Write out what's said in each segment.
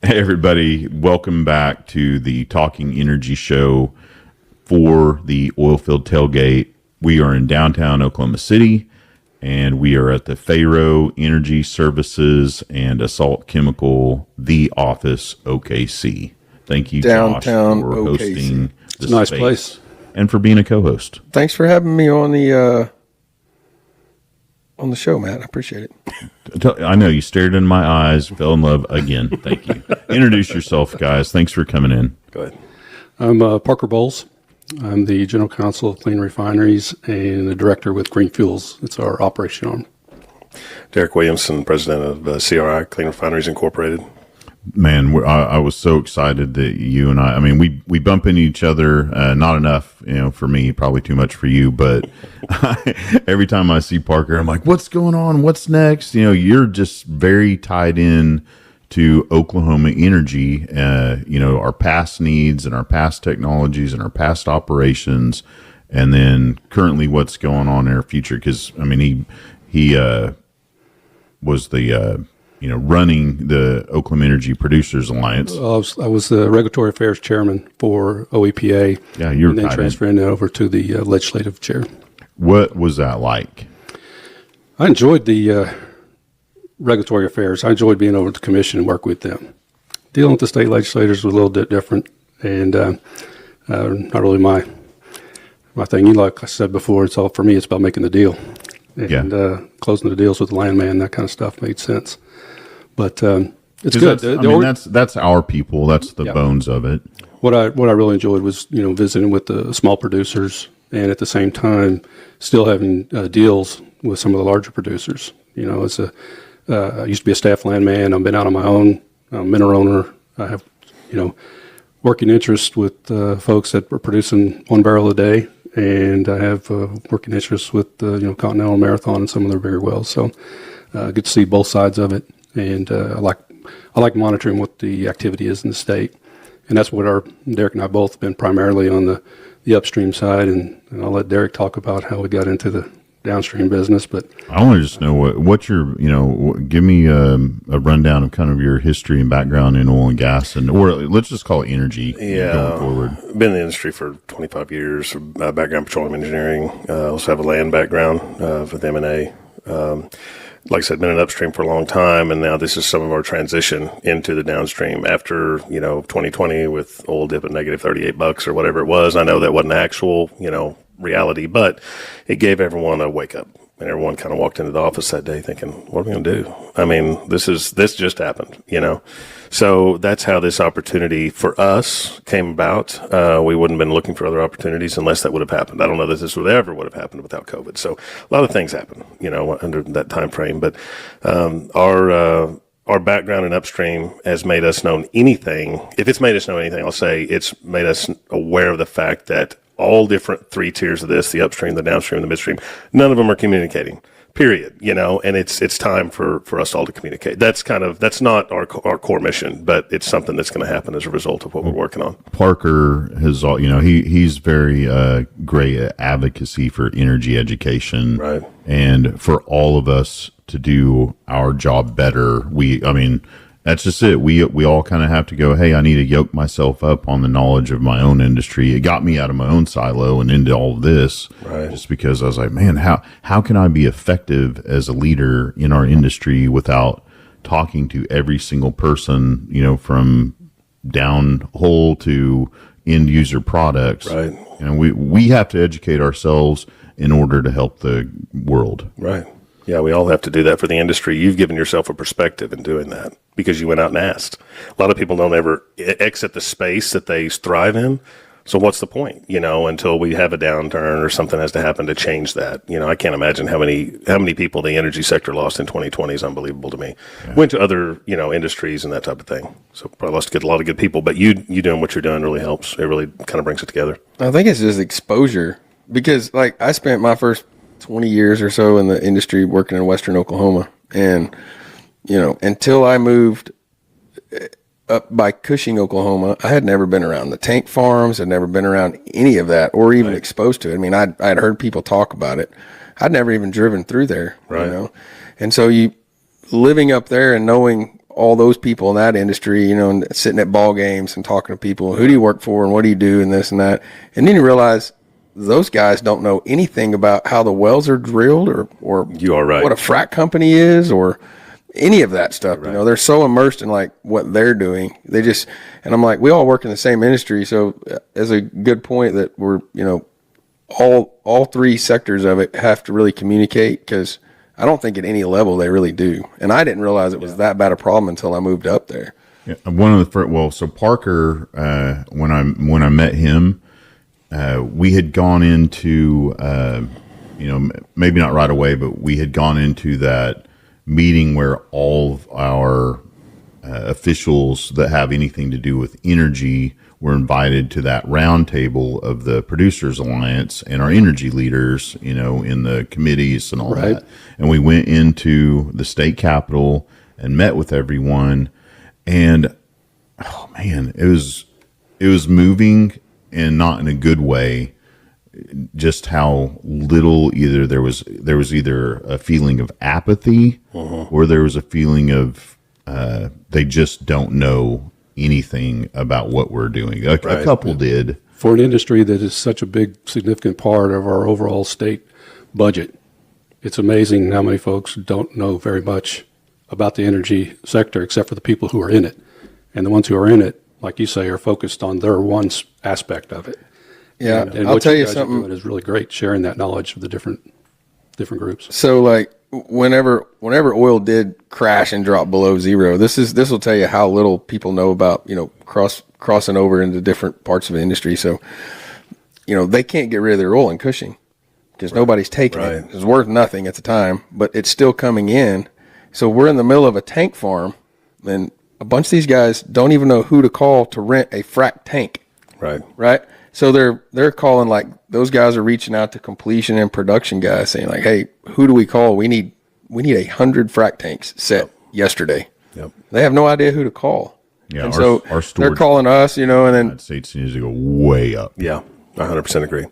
Hey, everybody. Welcome back to the Talking Energy Show for the Oilfield Tailgate. We are in downtown Oklahoma City, and we are at the Faro Energy Services and Assault Chemical, the office, OKC. Thank you, Downtown Josh, for OKC. hosting It's a nice space place. and for being a co-host. Thanks for having me on the show, Matt. I appreciate it. I know you stared in my eyes, fell in love again. Thank you. Introduce yourself, guys. Thanks for coming in. Go ahead. I'm Parker Bowles. I'm the General Counsel of Clean Refineries and the Director with Green Fuels. It's our operation arm. Derek Williamson, President of CRI, Clean Refineries Incorporated. Man, I was so excited that you and I mean, we bump into each other, not enough, for me, probably too much for you, but every time I see Parker, I'm like, what's going on? What's next? You're just very tied in to Oklahoma energy, our past needs and our past technologies and our past operations, and then currently what's going on in our future. Because, he was the, running the Oklahoma Energy Producers Alliance. I was the Regulatory Affairs Chairman for OEPA. Yeah, you're and then transferring it over to the Legislative Chair. What was that like? I enjoyed the Regulatory Affairs. I enjoyed being over at the Commission and work with them. Dealing with the state legislators was a little bit different, and not really my thing. Like I said before, it's all for me. It's about making the deal, and closing the deals with the landman. That kind of stuff made sense. But it's good. That's our people. That's the bones of it. What I really enjoyed was visiting with the small producers, and at the same time still having deals with some of the larger producers. I used to be a staff landman. I've been out on my own. I'm a mineral owner. I have working interest with folks that are producing 1 barrel a day, and I have working interest with Continental Marathon and some of their bigger wells. So I get to see both sides of it. And I like monitoring what the activity is in the state, and that's what Derek and I both have been primarily on the upstream side. And I'll let Derek talk about how we got into the downstream business. But I want to just know what your give me a rundown of kind of your history and background in oil and gas, or let's just call it energy. Going forward. Been in the industry for 25 years. Background petroleum engineering. Also have a land background with M&A. Like I said, been in upstream for a long time, and now this is some of our transition into the downstream after, 2020 with oil dip at negative $38 or whatever it was. I know that wasn't actual, reality, but it gave everyone a wake up, and everyone kind of walked into the office that day thinking, what are we going to do? This just happened, So that's how this opportunity for us came about. We wouldn't have been looking for other opportunities unless that would have happened. I don't know that this would have happened without COVID. So a lot of things happen, under that time frame. But our background in upstream has made us know anything. If it's made us know anything, I'll say it's made us aware of the fact that all different 3 tiers of this, the upstream, the downstream, the midstream, none of them are communicating. Period. And it's time for us all to communicate. That's not our core mission, but it's something that's going to happen as a result of what we're working on. Parker has, he's very great at advocacy for energy education, right? And for all of us to do our job better, that's just it. We all kind of have to go, hey, I need to yoke myself up on the knowledge of my own industry. It got me out of my own silo and into all of this, right? Just because I was like, man, how can I be effective as a leader in our industry without talking to every single person, from downhole to end user products, right? And we have to educate ourselves in order to help the world, right? Yeah, we all have to do that for the industry. You've given yourself a perspective in doing that because you went out and asked. A lot of people don't ever exit the space that they thrive in. So what's the point, until we have a downturn or something has to happen to change that? I can't imagine how many people the energy sector lost in 2020 is unbelievable to me. Yeah. Went to other, industries and that type of thing. So probably lost a lot of good people, but you doing what you're doing really helps. It really kind of brings it together. I think it's just exposure because I spent my first 20 years or so in the industry working in western Oklahoma. And, until I moved up by Cushing, Oklahoma, I had never been around the tank farms. I'd never been around any of that or even exposed to it. I'd heard people talk about it. I'd never even driven through there, right. And so living up there and knowing all those people in that industry, you know, and sitting at ball games and talking to people, who do you work for and what do you do and this and that. And then you realize those guys don't know anything about how the wells are drilled or You are right. what a frac company is or any of that stuff. You know, they're so immersed in like what they're doing. They just, and I'm like, we all work in the same industry. So as a good point that we're, you know, all three sectors of it have to really communicate, because I don't think at any level they really do. And I didn't realize it was that bad a problem until I moved up there. Yeah, one of the first, well, so Parker, when I met him, we had gone into, you know, maybe not right away, but we had gone into that meeting where all of our officials that have anything to do with energy were invited to that round table of the Producers Alliance and our energy leaders, you know, in the committees and all that. And we went into the state capitol and met with everyone. And, oh man, it was moving, and not in a good way. Just how little either there was either a feeling of apathy or there was a feeling of they just don't know anything about what we're doing. A couple did. For an industry that is such a big, significant part of our overall state budget, it's amazing how many folks don't know very much about the energy sector, except for the people who are in it. And the ones who are in it, like you say, are focused on their one aspect of it. Yeah, And I'll what tell you guys are something. doing is really great, sharing that knowledge with the different groups. So like whenever oil did crash and drop below zero, this will tell you how little people know about, you know, crossing over into different parts of the industry. So, you know, they can't get rid of their oil in Cushing because nobody's taking it. It's worth nothing at the time, but it's still coming in. So we're in the middle of a tank farm, and a bunch of these guys don't even know who to call to rent a frac tank. Right. So they're calling, like, those guys are reaching out to completion and production guys saying, like, hey, who do we call? We need 100 frac tanks set yesterday. They have no idea who to call. Yeah, and so our they're calling us, you know, and then United States needs to go way up. Yeah, 100% agree.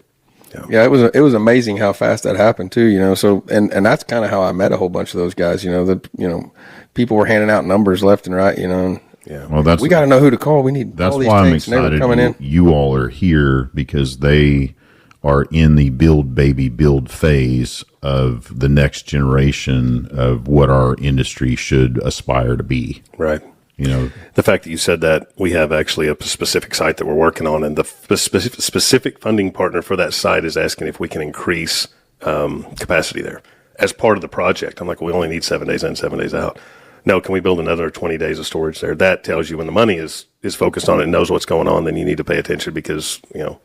Yeah, it was amazing how fast that happened too, you know. So and that's kind of how I met a whole bunch of those guys, you know, that, you know, people were handing out numbers left and right, you know. And well, we got to know who to call. We need that's all these why I'm tanks, and they were excited coming in. you all are here, because they are in the build phase of the next generation of what our industry should aspire to be. Right. You know, The fact that you said that, we have actually a specific site that we're working on, and the specific funding partner for that site is asking if we can increase capacity there as part of the project. I'm like, well, we only need 7 days in, 7 days out. No, can we build another 20 days of storage there? That tells you when the money is focused on it and knows what's going on, then you need to pay attention, because, you know,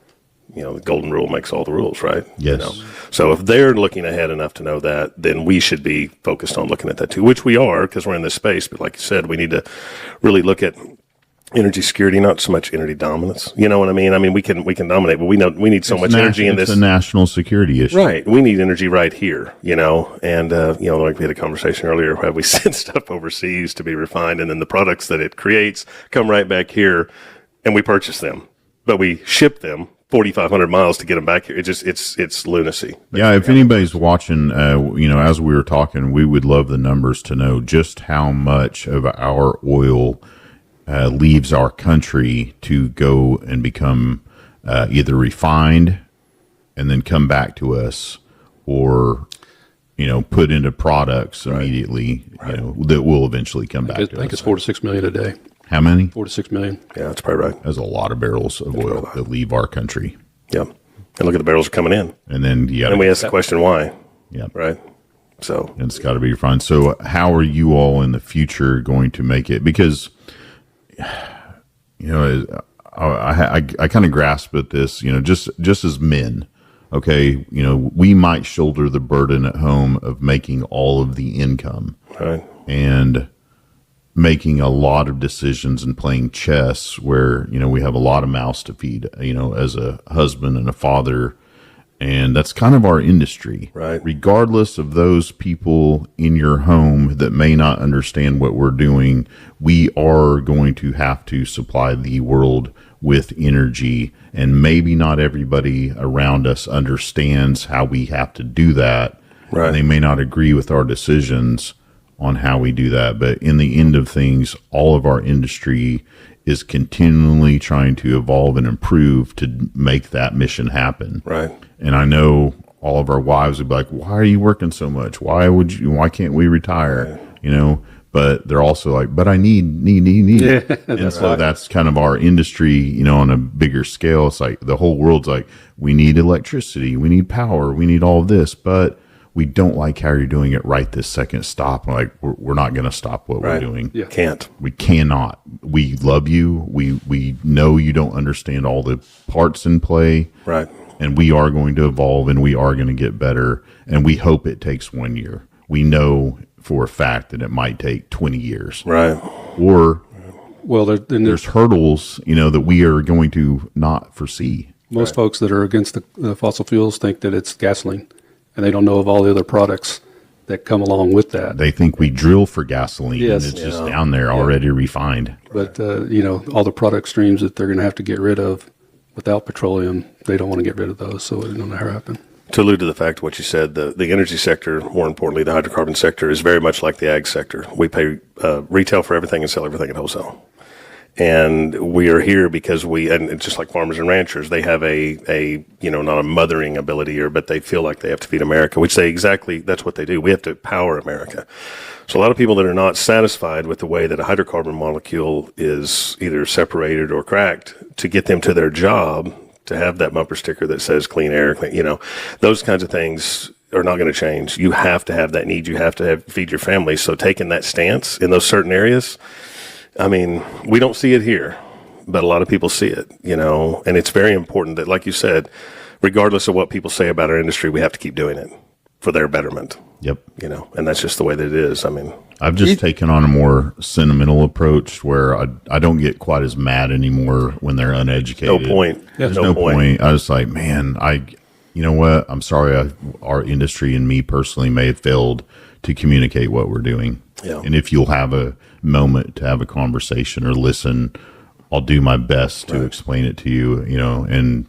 the golden rule makes all the rules, right? Yes. You know? So if they're looking ahead enough to know that, then we should be focused on looking at that too, which we are, because we're in this space. But like you said, we need to really look at energy security, not so much energy dominance. You know what I mean? I mean, we can dominate, but we need so much energy in this. It's a national security issue. Right. We need energy right here, you know, and, you know, like we had a conversation earlier where we send stuff overseas to be refined, and then the products that it creates come right back here, and we purchase them, but we ship them 4,500 miles to get them back here. It's lunacy. Yeah. If anybody's watching, you know, as we were talking, we would love the numbers to know just how much of our oil leaves our country to go and become either refined and then come back to us, or, you know, put into products immediately, you know, that will eventually come back to us. I think it's 4 to 6 million a day. How many? 4 to 6 million. Yeah, that's probably right. That's a lot of barrels of oil that leave our country. Yeah. And look at the barrels are coming in. And then And we ask the question, why? yeah, Right. So it's got to be refined. So how are you all in the future going to make it? Because, you know, I kind of grasp at this, you know, just as men, okay, you know, we might shoulder the burden at home of making all of the income, right. and making a lot of decisions and playing chess where, you know, we have a lot of mouths to feed, you know, as a husband and a father. And that's kind of our industry, Right. Regardless of those people in your home that may not understand what we're doing, we are going to have to supply the world with energy. And maybe not everybody around us understands how we have to do that. Right. And they may not agree with our decisions on how we do that. But in the end of things, all of our industry is continually trying to evolve and improve to make that mission happen. Right. And I know all of our wives would be like, why are you working so much? Why can't we retire? Right. But they're also like, but I need. Yeah, and so that's kind of our industry, on a bigger scale. It's like the whole world's like, we need electricity, we need power, we need all of this, but we don't like how you're doing it right this second. Stop. We're not going to stop what we're doing. Yeah. Can't. We cannot. We love you. We know you don't understand all the parts in play. Right. And we are going to evolve, and we are going to get better. And we hope it takes 1 year. We know for a fact that it might take 20 years. Right. Or there's hurdles, that we are going to not foresee. Most folks that are against the fossil fuels think that it's gasoline, and they don't know of all the other products that come along with that. They think we drill for gasoline, yes, and it's just down there already refined. But, all the product streams that they're going to have to get rid of without petroleum, they don't want to get rid of those, so it don't never happen. To allude to the fact of what you said, the energy sector, more importantly, the hydrocarbon sector, is very much like the ag sector. We pay retail for everything and sell everything at wholesale. And we are here because and just like farmers and ranchers, they have a not a mothering ability, but they feel like they have to feed America, which that's what they do. We have to power America. So a lot of people that are not satisfied with the way that a hydrocarbon molecule is either separated or cracked to get them to their job, to have that bumper sticker that says clean air, those kinds of things are not going to change. You have to have that need. You have to feed your family. So taking that stance in those certain areas, we don't see it here, but a lot of people see it, and it's very important that, like you said, regardless of what people say about our industry, we have to keep doing it for their betterment. Yep. And that's just the way that it is. I've just taken on a more sentimental approach where I don't get quite as mad anymore when they're uneducated. No point. There's no point. I was like, man, you know what? I'm sorry. Our industry and me personally may have failed to communicate what we're doing. Yeah. And if you'll have a moment to have a conversation or listen, I'll do my best to explain it to you, and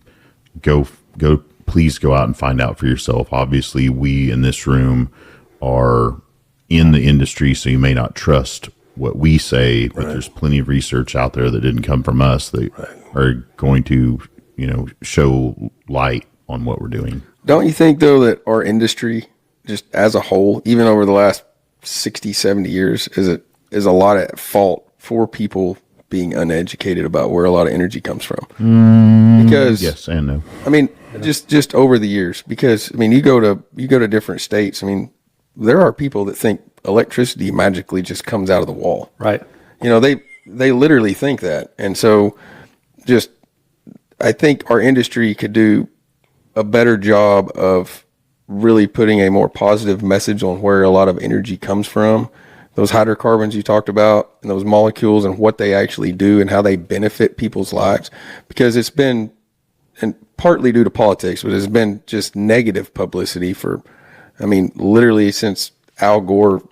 please go out and find out for yourself. Obviously, we in this room are in the industry, so you may not trust what we say, but there's plenty of research out there that didn't come from us that are going to, show light on what we're doing. Don't you think, though, that our industry, just as a whole, even over the last 60, 70 years, is a lot at fault for people being uneducated about where a lot of energy comes from? Because yes and no. Just over the years, because you go to different states. There are people that think electricity magically just comes out of the wall. Right. They literally think that. And so I think our industry could do a better job of really putting a more positive message on where a lot of energy comes from. Those hydrocarbons you talked about and those molecules and what they actually do and how they benefit people's lives, because it's been, and partly due to politics, but it's been just negative publicity for, literally since Al Gore,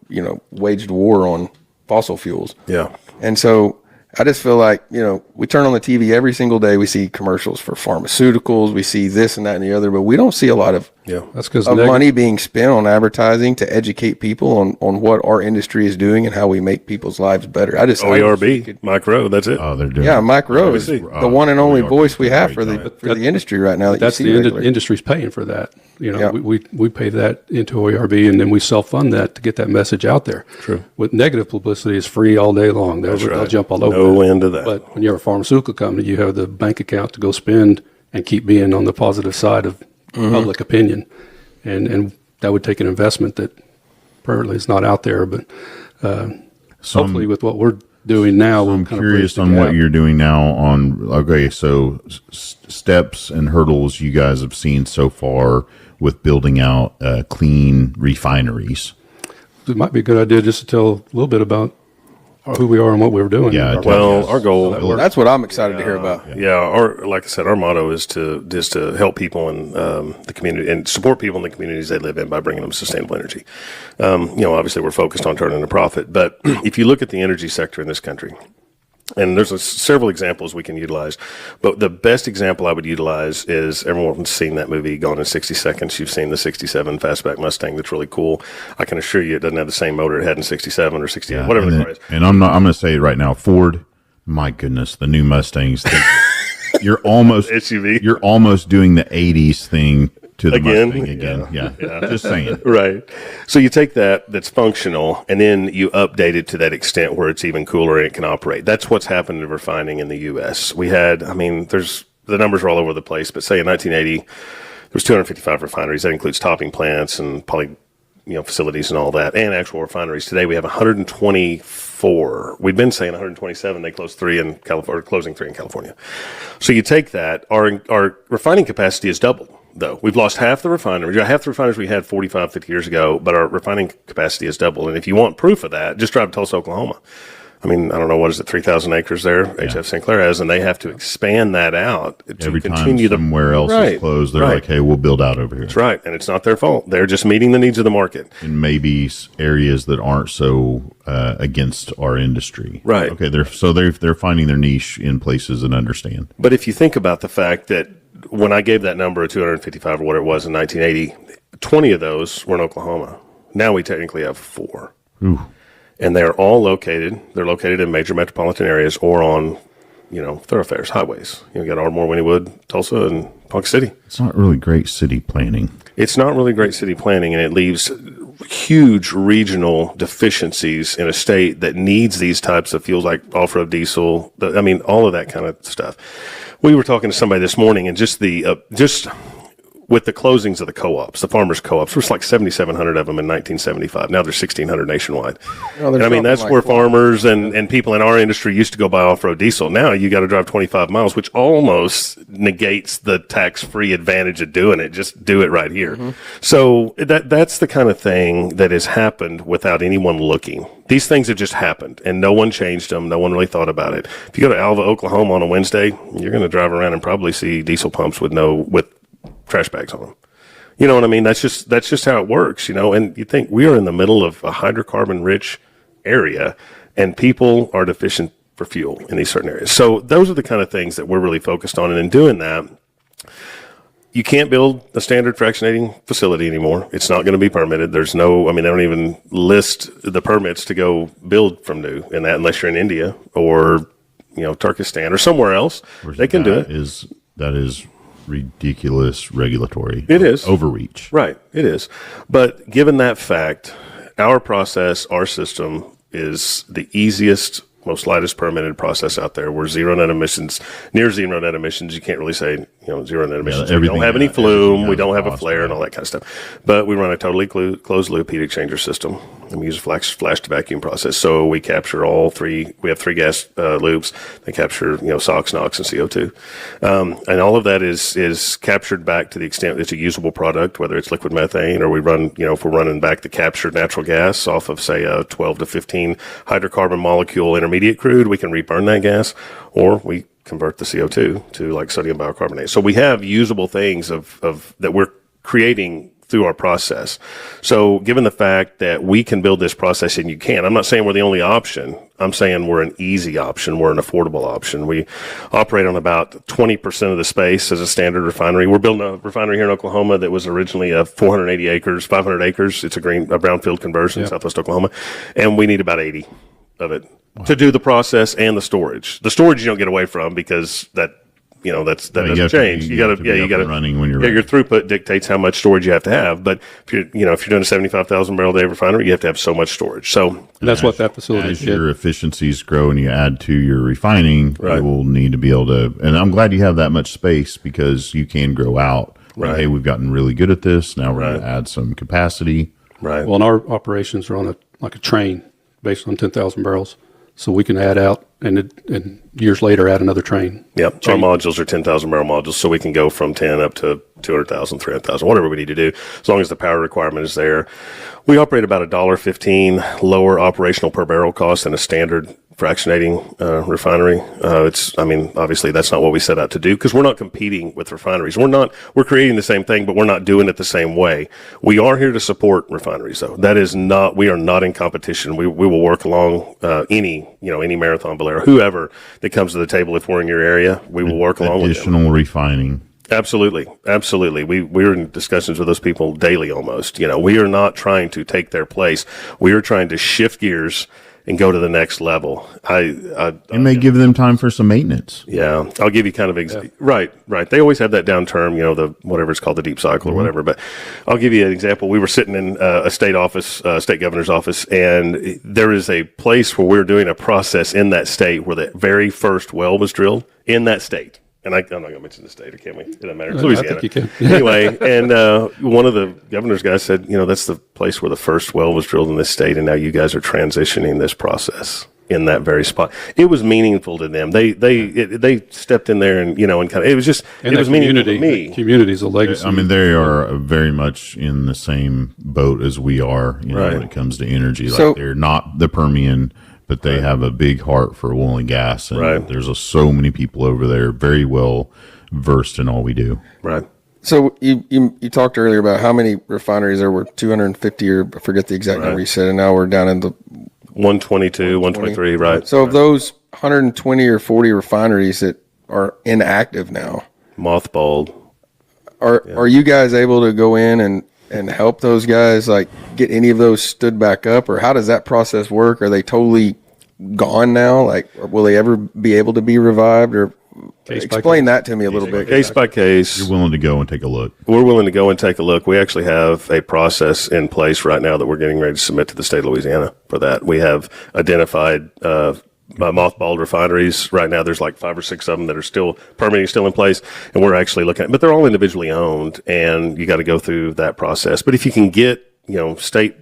waged war on fossil fuels. Yeah. And so I just feel like, we turn on the TV every single day. We see commercials for pharmaceuticals. We see this and that and the other, but we don't see a lot of that's because money being spent on advertising to educate people on what our industry is doing and how we make people's lives better. OERB, Mike Rowe, that's it. Oh, they're doing Mike Rowe is the one and only voice we have for the industry right now. That's the industry's paying for that. We pay that into OERB, and then we self-fund that to get that message out there. True. With negative publicity is free all day long. They'll jump all over No end of that. But when you're a pharmaceutical company, you have the bank account to go spend and keep being on the positive side of public opinion. And that would take an investment that apparently is not out there. But hopefully with what we're doing now, I'm curious on what you're doing now so steps and hurdles you guys have seen so far with building out clean refineries. It might be a good idea just to tell a little bit about who we are and what we're doing. Yeah. Our goal. That's what I'm excited to hear about. Like I said, our motto is to help people in the community and support people in the communities they live in by bringing them sustainable energy. Obviously we're focused on turning a profit, but if you look at the energy sector in this country, And there's several examples we can utilize. But the best example I would utilize is everyone's seen that movie Gone in 60 Seconds. You've seen the 67 Fastback Mustang that's really cool. I can assure you it doesn't have the same motor it had in 67 or 68, whatever the car is. And I'm going to say it right now, Ford, my goodness, the new Mustangs. You're almost SUV. You're almost doing the 80s thing to the Again? Mustang again. Yeah. Just saying. Right. So you take that's functional, and then you update it to that extent where it's even cooler and it can operate. That's what's happened in refining in the U.S. We had, the numbers are all over the place, but say in 1980, there was 255 refineries. That includes topping plants and facilities and all that, and actual refineries. Today we have 124. We've been saying 127. They closed 3 in California, closing 3 in California. So you take that, our refining capacity has doubled. Though we've lost half the refineries, half the refineries we had 45, 50 years ago, but our refining capacity has doubled. And if you want proof of that, just drive to Tulsa, Oklahoma. I don't know, what is it, 3,000 acres there, HF Sinclair has, and they have to expand that out to Every continue time somewhere else is closed, they're like, hey, we'll build out over here. That's right, and it's not their fault. They're just meeting the needs of the market. In maybe areas that aren't so against our industry. Right. Okay, they're finding their niche in places that understand. But if you think about the fact that when I gave that number of 255 or what it was in 1980, 20 of those were in Oklahoma. Now we technically have 4. Ooh. And they're all located in major metropolitan areas or on, thoroughfares, highways. You got Ardmore, Wynnewood, Tulsa, and Ponca City. It's not really great city planning. It's not really great city planning, and it leaves huge regional deficiencies in a state that needs these types of fuels like off-road diesel. All of that kind of stuff. We were talking to somebody this morning, and just with the closings of the co-ops, the farmers' co-ops, there's like 7,700 of them in 1975. Now there's 1,600 nationwide. That's where farmers and people in our industry used to go buy off-road diesel. Now you got to drive 25 miles, which almost negates the tax-free advantage of doing it. Just do it right here. Mm-hmm. So that's the kind of thing that has happened without anyone looking. These things have just happened, and no one changed them. No one really thought about it. If you go to Alva, Oklahoma on a Wednesday, you're going to drive around and probably see diesel pumps with trash bags on them. You know what I mean? That's just how it works, and you think we are in the middle of a hydrocarbon rich area and people are deficient for fuel in these certain areas. So those are the kind of things that we're really focused on. And in doing that, you can't build a standard fractionating facility anymore. It's not going to be permitted. There's they don't even list the permits to go build from new in that unless you're in India or, Turkestan or somewhere else. They can do it. That is ridiculous regulatory. It is overreach. Right. It is. But given that fact, our process, our system is the easiest, most lightest permitted process out there. We're near zero net emissions. You can't really say, zero net emissions. We don't have any flume. We don't have a flare and all that kind of stuff. But we run a totally closed loop heat exchanger system. And we use a flash to vacuum process. So we capture all 3. We have 3 gas loops. They capture, SOx, NOx, and CO2. And all of that is captured back to the extent it's a usable product, whether it's liquid methane or we run, if we're running back the captured natural gas off of, say, a 12 to 15 hydrocarbon molecule intermediate crude, we can reburn that gas, or we convert the CO2 to like sodium bicarbonate. So we have usable things of that we're creating through our process. So given the fact that we can build this process and you can, I'm not saying we're the only option. I'm saying we're an easy option. We're an affordable option. We operate on about 20% of the space as a standard refinery. We're building a refinery here in Oklahoma that was originally 480 acres, 500 acres. It's a brownfield conversion in Southwest Oklahoma. And we need about 80 of it to do the process and the storage. The storage you don't get away from because that doesn't change. You got to running when you're ready. Your throughput dictates how much storage you have to have. But if you're doing a 75,000 barrel a day refinery, you have to have so much storage. So that's what that facility as your efficiencies grow and you add to your refining, right. You will need to be able to. And I'm glad you have that much space because you can grow out. Right. Hey, we've gotten really good at this. Now we're going to add some capacity. Right. Well, and our operations are on a train based on 10,000 barrels. So we can add out and years later add another train. Yep. Our modules are 10,000 barrel modules, so we can go from 10 up to 200,000, 300,000, whatever we need to do, as long as the power requirement is there. We operate about $1.15 lower operational per barrel cost than a standard fractionating refinery. Obviously that's not what we set out to do, because we're not competing with refineries. We're creating the same thing, but we're not doing it the same way. We are here to support refineries, though. We are not in competition. We will work along any Marathon, Valero, whoever that comes to the table. If we're in your area, we will work along with them. Additional refining. Absolutely. We're in discussions with those people daily almost. We are not trying to take their place. We are trying to shift gears and go to the next level. It may give them time for some maintenance. Yeah, I'll give you kind of right. They always have that down term, the whatever it's called, the deep cycle or whatever. But I'll give you an example. We were sitting in a state office, state governor's office, and there is a place where we're doing a process in that state where the very first well was drilled in that state. And I'm not going to mention the state, or can we? It doesn't matter. It's Louisiana. I think you can. Anyway, and one of the governor's guys said, that's the place where the first well was drilled in this state, and now you guys are transitioning this process in that very spot. It was meaningful to them. They stepped in there and kind of, it was just, and it was meaningful to me. Community's a legacy. I mean, they are very much in the same boat as we are, when it comes to energy. Like, they're not the Permian, but they have a big heart for oil and gas. And there's so many people over there very well versed in all we do. Right. So you talked earlier about how many refineries there were, 250, or I forget the exact number you said, and now we're down in the 122, 123, right. So of those 120 or 40 refineries that are inactive now, mothballed, are you guys able to go in and help those guys, like, get any of those stood back up, or how does that process work? Are they totally gone now? Like, will they ever be able to be revived? Or explain that to me a little bit. Case by case. You're willing to go and take a look. We're willing to go and take a look. We actually have a process in place right now that we're getting ready to submit to the state of Louisiana for that. We have identified mothballed refineries. Right now there's like 5 or 6 of them that are still permitting, still in place, and we're actually looking at, but they're all individually owned, and you got to go through that process. But if you can get state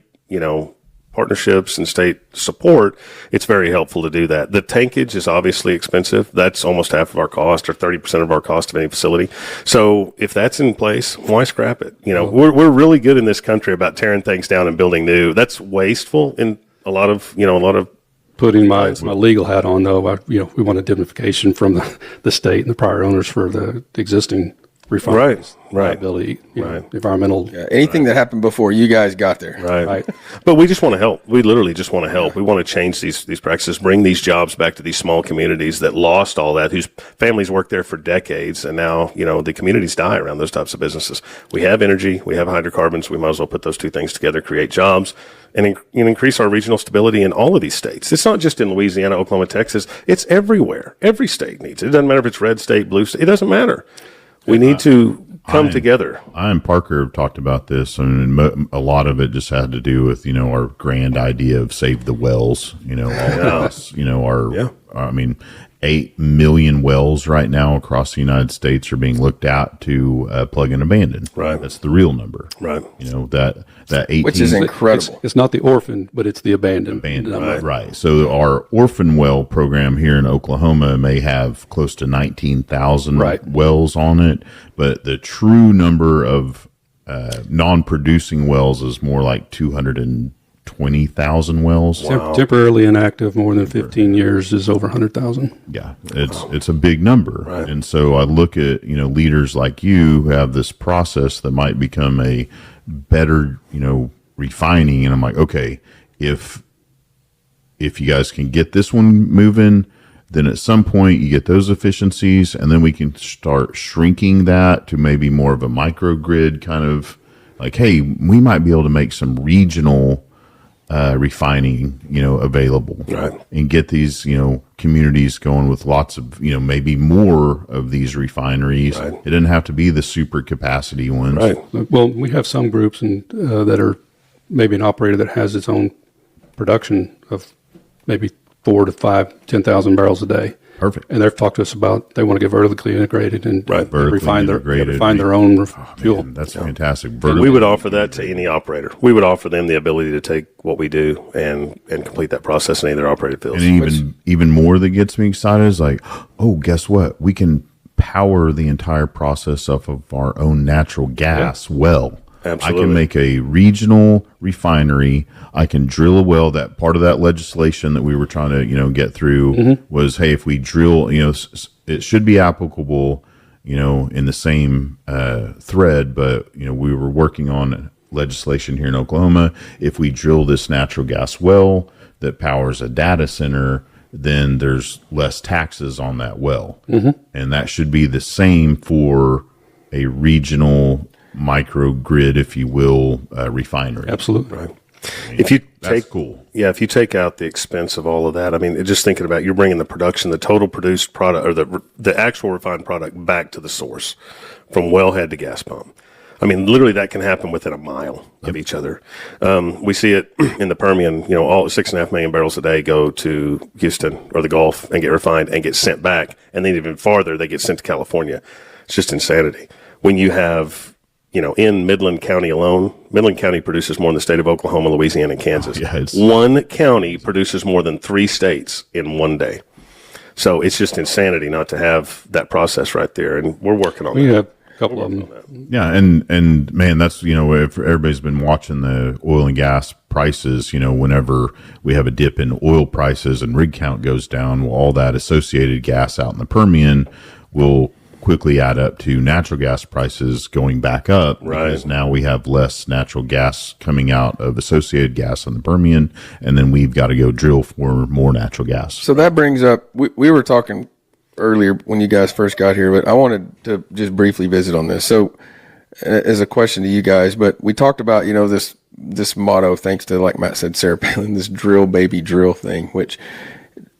partnerships and state support, it's very helpful to do that. The tankage is obviously expensive. That's almost half of our cost, or 30% of our cost of any facility. So if that's in place, why scrap it? We're really good in this country about tearing things down and building new. That's wasteful in a lot of Putting my legal hat on, though, we want indemnification from the state and the prior owners for the existing refineries. Liability, environmental. Yeah, anything that happened before you guys got there. Right. But we just want to help. We literally just want to help. We want to change these practices, bring these jobs back to these small communities that lost all that, whose families worked there for decades, and now, the communities die around those types of businesses. We have energy, we have hydrocarbons, we might as well put those two things together, create jobs, and increase our regional stability in all of these states. It's not just in Louisiana, Oklahoma, Texas. It's everywhere. Every state needs it. It doesn't matter if it's red state, blue state. It doesn't matter. We need to come together. I and Parker have talked about this, and a lot of it just had to do with, our grand idea of save the wells, all of us, 8 million wells right now across the United States are being looked at to plug and abandon. Right. That's the real number. Right. That 18, which is incredible. It's not the orphan, but it's the abandoned. Right. So our orphan well program here in Oklahoma may have close to 19,000 wells on it, but the true number of non-producing wells is more like 220,000 wells. Wow. Temporarily inactive more than 15 years is over 100,000. Yeah, it's a big number. Right. And so I look at, leaders like you who have this process that might become a better, refining, and I'm like, okay, if you guys can get this one moving, then at some point you get those efficiencies, and then we can start shrinking that to maybe more of a microgrid kind of like, hey, we might be able to make some regional refining, available, and get these, communities going with lots of, maybe more of these refineries. Right. It doesn't have to be the super capacity ones. Right. Well, we have some groups that are maybe an operator that has its own production of maybe 4 to 5, 10,000 barrels a day. Perfect. And they've talked to us about they want to get vertically integrated and refine their own fuel. Man, that's fantastic. And we would offer that to any operator. We would offer them the ability to take what we do and complete that process in any of their operated fields. And even more that gets me excited is like, oh, guess what? We can power the entire process off of our own natural gas well. I Absolutely. can make a regional refinery. I can drill a well. That part of that legislation that we were trying to, get through was, hey, if we drill, it should be applicable, in the same thread. But, we were working on legislation here in Oklahoma. If we drill this natural gas well that powers a data center, then there's less taxes on that well. And that should be the same for a regional microgrid, if you will, refinery. Absolutely. Right. If you That's cool. Yeah, if you take out the expense of all of that, I mean, just thinking about you're bringing the production, the total produced product, or the actual refined product back to the source, from wellhead to gas pump. I mean, literally that can happen within a mile of each other. We see it in the Permian. All 6.5 million barrels a day go to Houston or the Gulf and get refined and get sent back, and then even farther they get sent to California. It's just insanity. When you have, in Midland County alone, Midland County produces more than the state of Oklahoma, Louisiana, and Kansas. One county produces more than 3 states in one day. So it's just insanity not to have that process right there, and we're working on that. We have a couple of them. Yeah, and man, that's if everybody's been watching the oil and gas prices, whenever we have a dip in oil prices and rig count goes down, well, all that associated gas out in the Permian will quickly add up to natural gas prices going back up, because now we have less natural gas coming out of associated gas in the Permian, and then we've got to go drill for more natural gas. So that brings up, we were talking earlier when you guys first got here, but I wanted to just briefly visit on this. So as a question to you guys, but we talked about, this motto, thanks to, like Matt said, Sarah Palin, this drill baby drill thing, which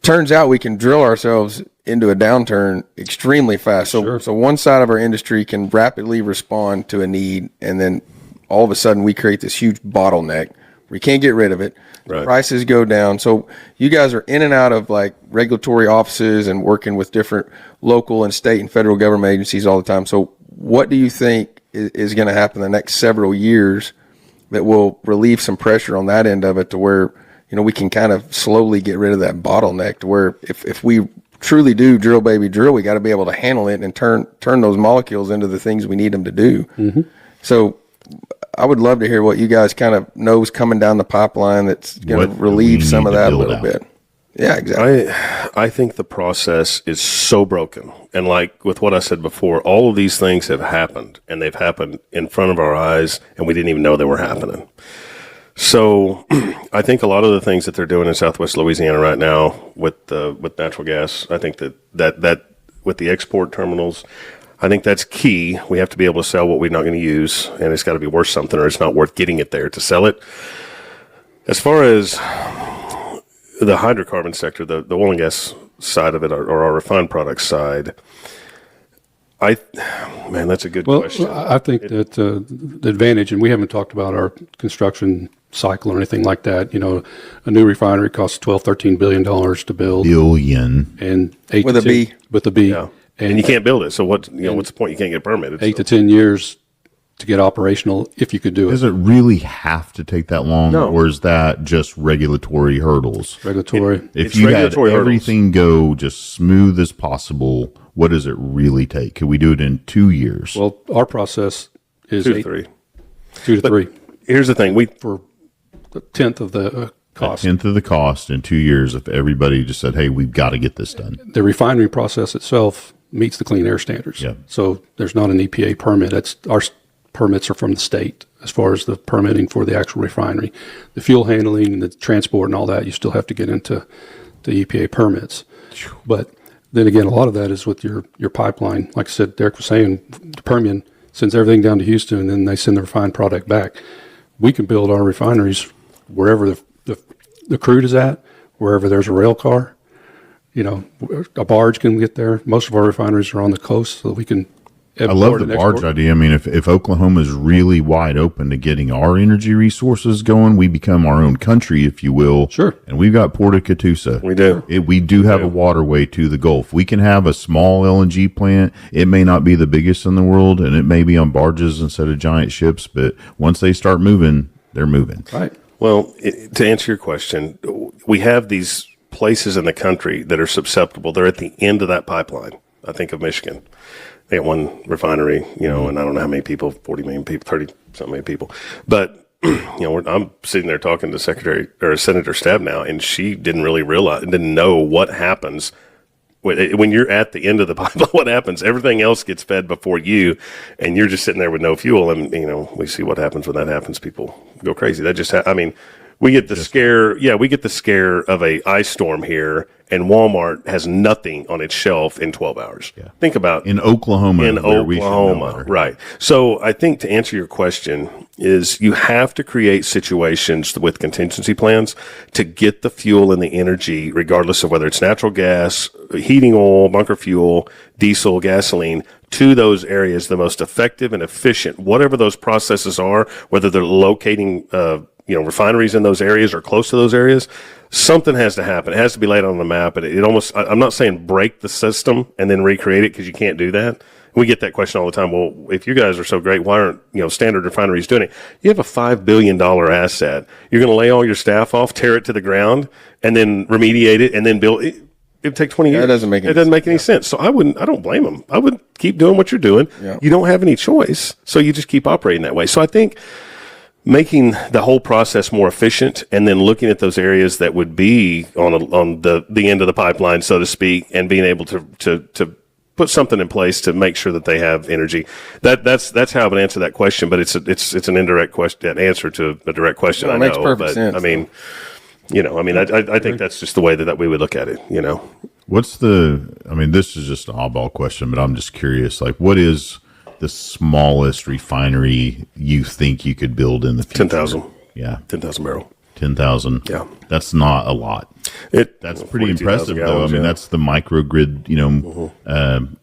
turns out we can drill ourselves into a downturn extremely fast. So one side of our industry can rapidly respond to a need, and then all of a sudden we create this huge bottleneck. We can't get rid of it. Right. Prices go down. So you guys are in and out of like regulatory offices and working with different local and state and federal government agencies all the time. So what do you think is going to happen the next several years that will relieve some pressure on that end of it, to where, we can kind of slowly get rid of that bottleneck, to where if we truly do drill baby drill, we got to be able to handle it and turn those molecules into the things we need them to do. So I would love to hear what you guys kind of know is coming down the pipeline that's going to relieve some of that a little bit. Yeah, exactly. I think the process is so broken. And like with what I said before, all of these things have happened, and they've happened in front of our eyes, and we didn't even know they were happening. So I think a lot of the things that they're doing in Southwest Louisiana right now with natural gas, I think that with the export terminals, I think that's key. We have to be able to sell what we're not going to use, and it's got to be worth something, or it's not worth getting it there to sell it. As far as the hydrocarbon sector, the oil and gas side of it, or our refined products side, that's a good question. I think that the advantage, and we haven't talked about our construction cycle or anything like that. A new refinery costs $12-13 billion to build. Billion. And With a B. With a B. Yeah. And you can't build it. So what's the point? You can't get a permit. It's 8 to 10 years to get operational if you could do it. Does it really have to take that long, No. or is that just regulatory hurdles? Regulatory. If It's you had regulatory hurdles. everything go just smooth as possible, what does it really take? Could we do it in 2 years? Well, our process is 2 to 3. 2 to 3 Here's the thing. for a tenth of the cost. tenth of the cost in 2 years if everybody just said, hey, we've got to get this done. The refinery process itself meets the clean air standards. Yeah. So there's not an EPA permit. Our permits are from the state as far as the permitting for the actual refinery. The fuel handling and the transport and all that, you still have to get into the EPA permits. But then again, a lot of that is with your pipeline. Like I said, Derek was saying, the Permian sends everything down to Houston, and then they send the refined product back. We can build our refineries wherever the crude is at, wherever there's a rail car. A barge can get there. Most of our refineries are on the coast, so we can I love the barge idea. I mean, if Oklahoma is really wide open to getting our energy resources going, we become our own country, if you will. Sure. And we've got Port of Catoosa. We do. We do have a waterway to the Gulf. We can have a small LNG plant. It may not be the biggest in the world, and it may be on barges instead of giant ships, but once they start moving, they're moving. Right. Well, to answer your question, we have these places in the country that are susceptible. They're at the end of that pipeline. I think of Michigan. They got one refinery, and I don't know how many people, 40 million people, 30-something million people. But, I'm sitting there talking to Senator Stab now, and she didn't really didn't know what happens when you're at the end of the pipeline. What happens? Everything else gets fed before you, and you're just sitting there with no fuel. And, we see what happens when that happens. People go crazy. That just, we get the scare. Yeah, we get the scare of a ice storm here, and Walmart has nothing on its shelf in 12 hours. Yeah. Think about in Oklahoma. Right. So I think to answer your question is you have to create situations with contingency plans to get the fuel and the energy, regardless of whether it's natural gas, heating oil, bunker fuel, diesel, gasoline, to those areas the most effective and efficient, whatever those processes are, whether they're locating refineries in those areas or close to those areas. Something has to happen. It has to be laid on the map. And it almost, I'm not saying break the system and then recreate it, because you can't do that. We get that question all the time. Well, if you guys are so great, why aren't, standard refineries doing it? You have a $5 billion asset. You're going to lay all your staff off, tear it to the ground, and then remediate it, and then build it. It'd take 20 years. It doesn't make any sense. So I don't blame them. I would keep doing what you're doing. Yeah. You don't have any choice. So you just keep operating that way. So I think making the whole process more efficient, and then looking at those areas that would be on the end of the pipeline, so to speak, and being able to put something in place to make sure that they have energy. That's how I would answer that question. But it's an indirect question, an answer to a direct question. Well, it makes perfect sense. I think that's just the way that we would look at it. What's this is just an oddball question, but I'm just curious. Like, what is the smallest refinery you think you could build in the future? 10,000. Yeah. 10,000 barrel. 10,000. Yeah. That's not a lot. That's pretty impressive, though. That's the microgrid,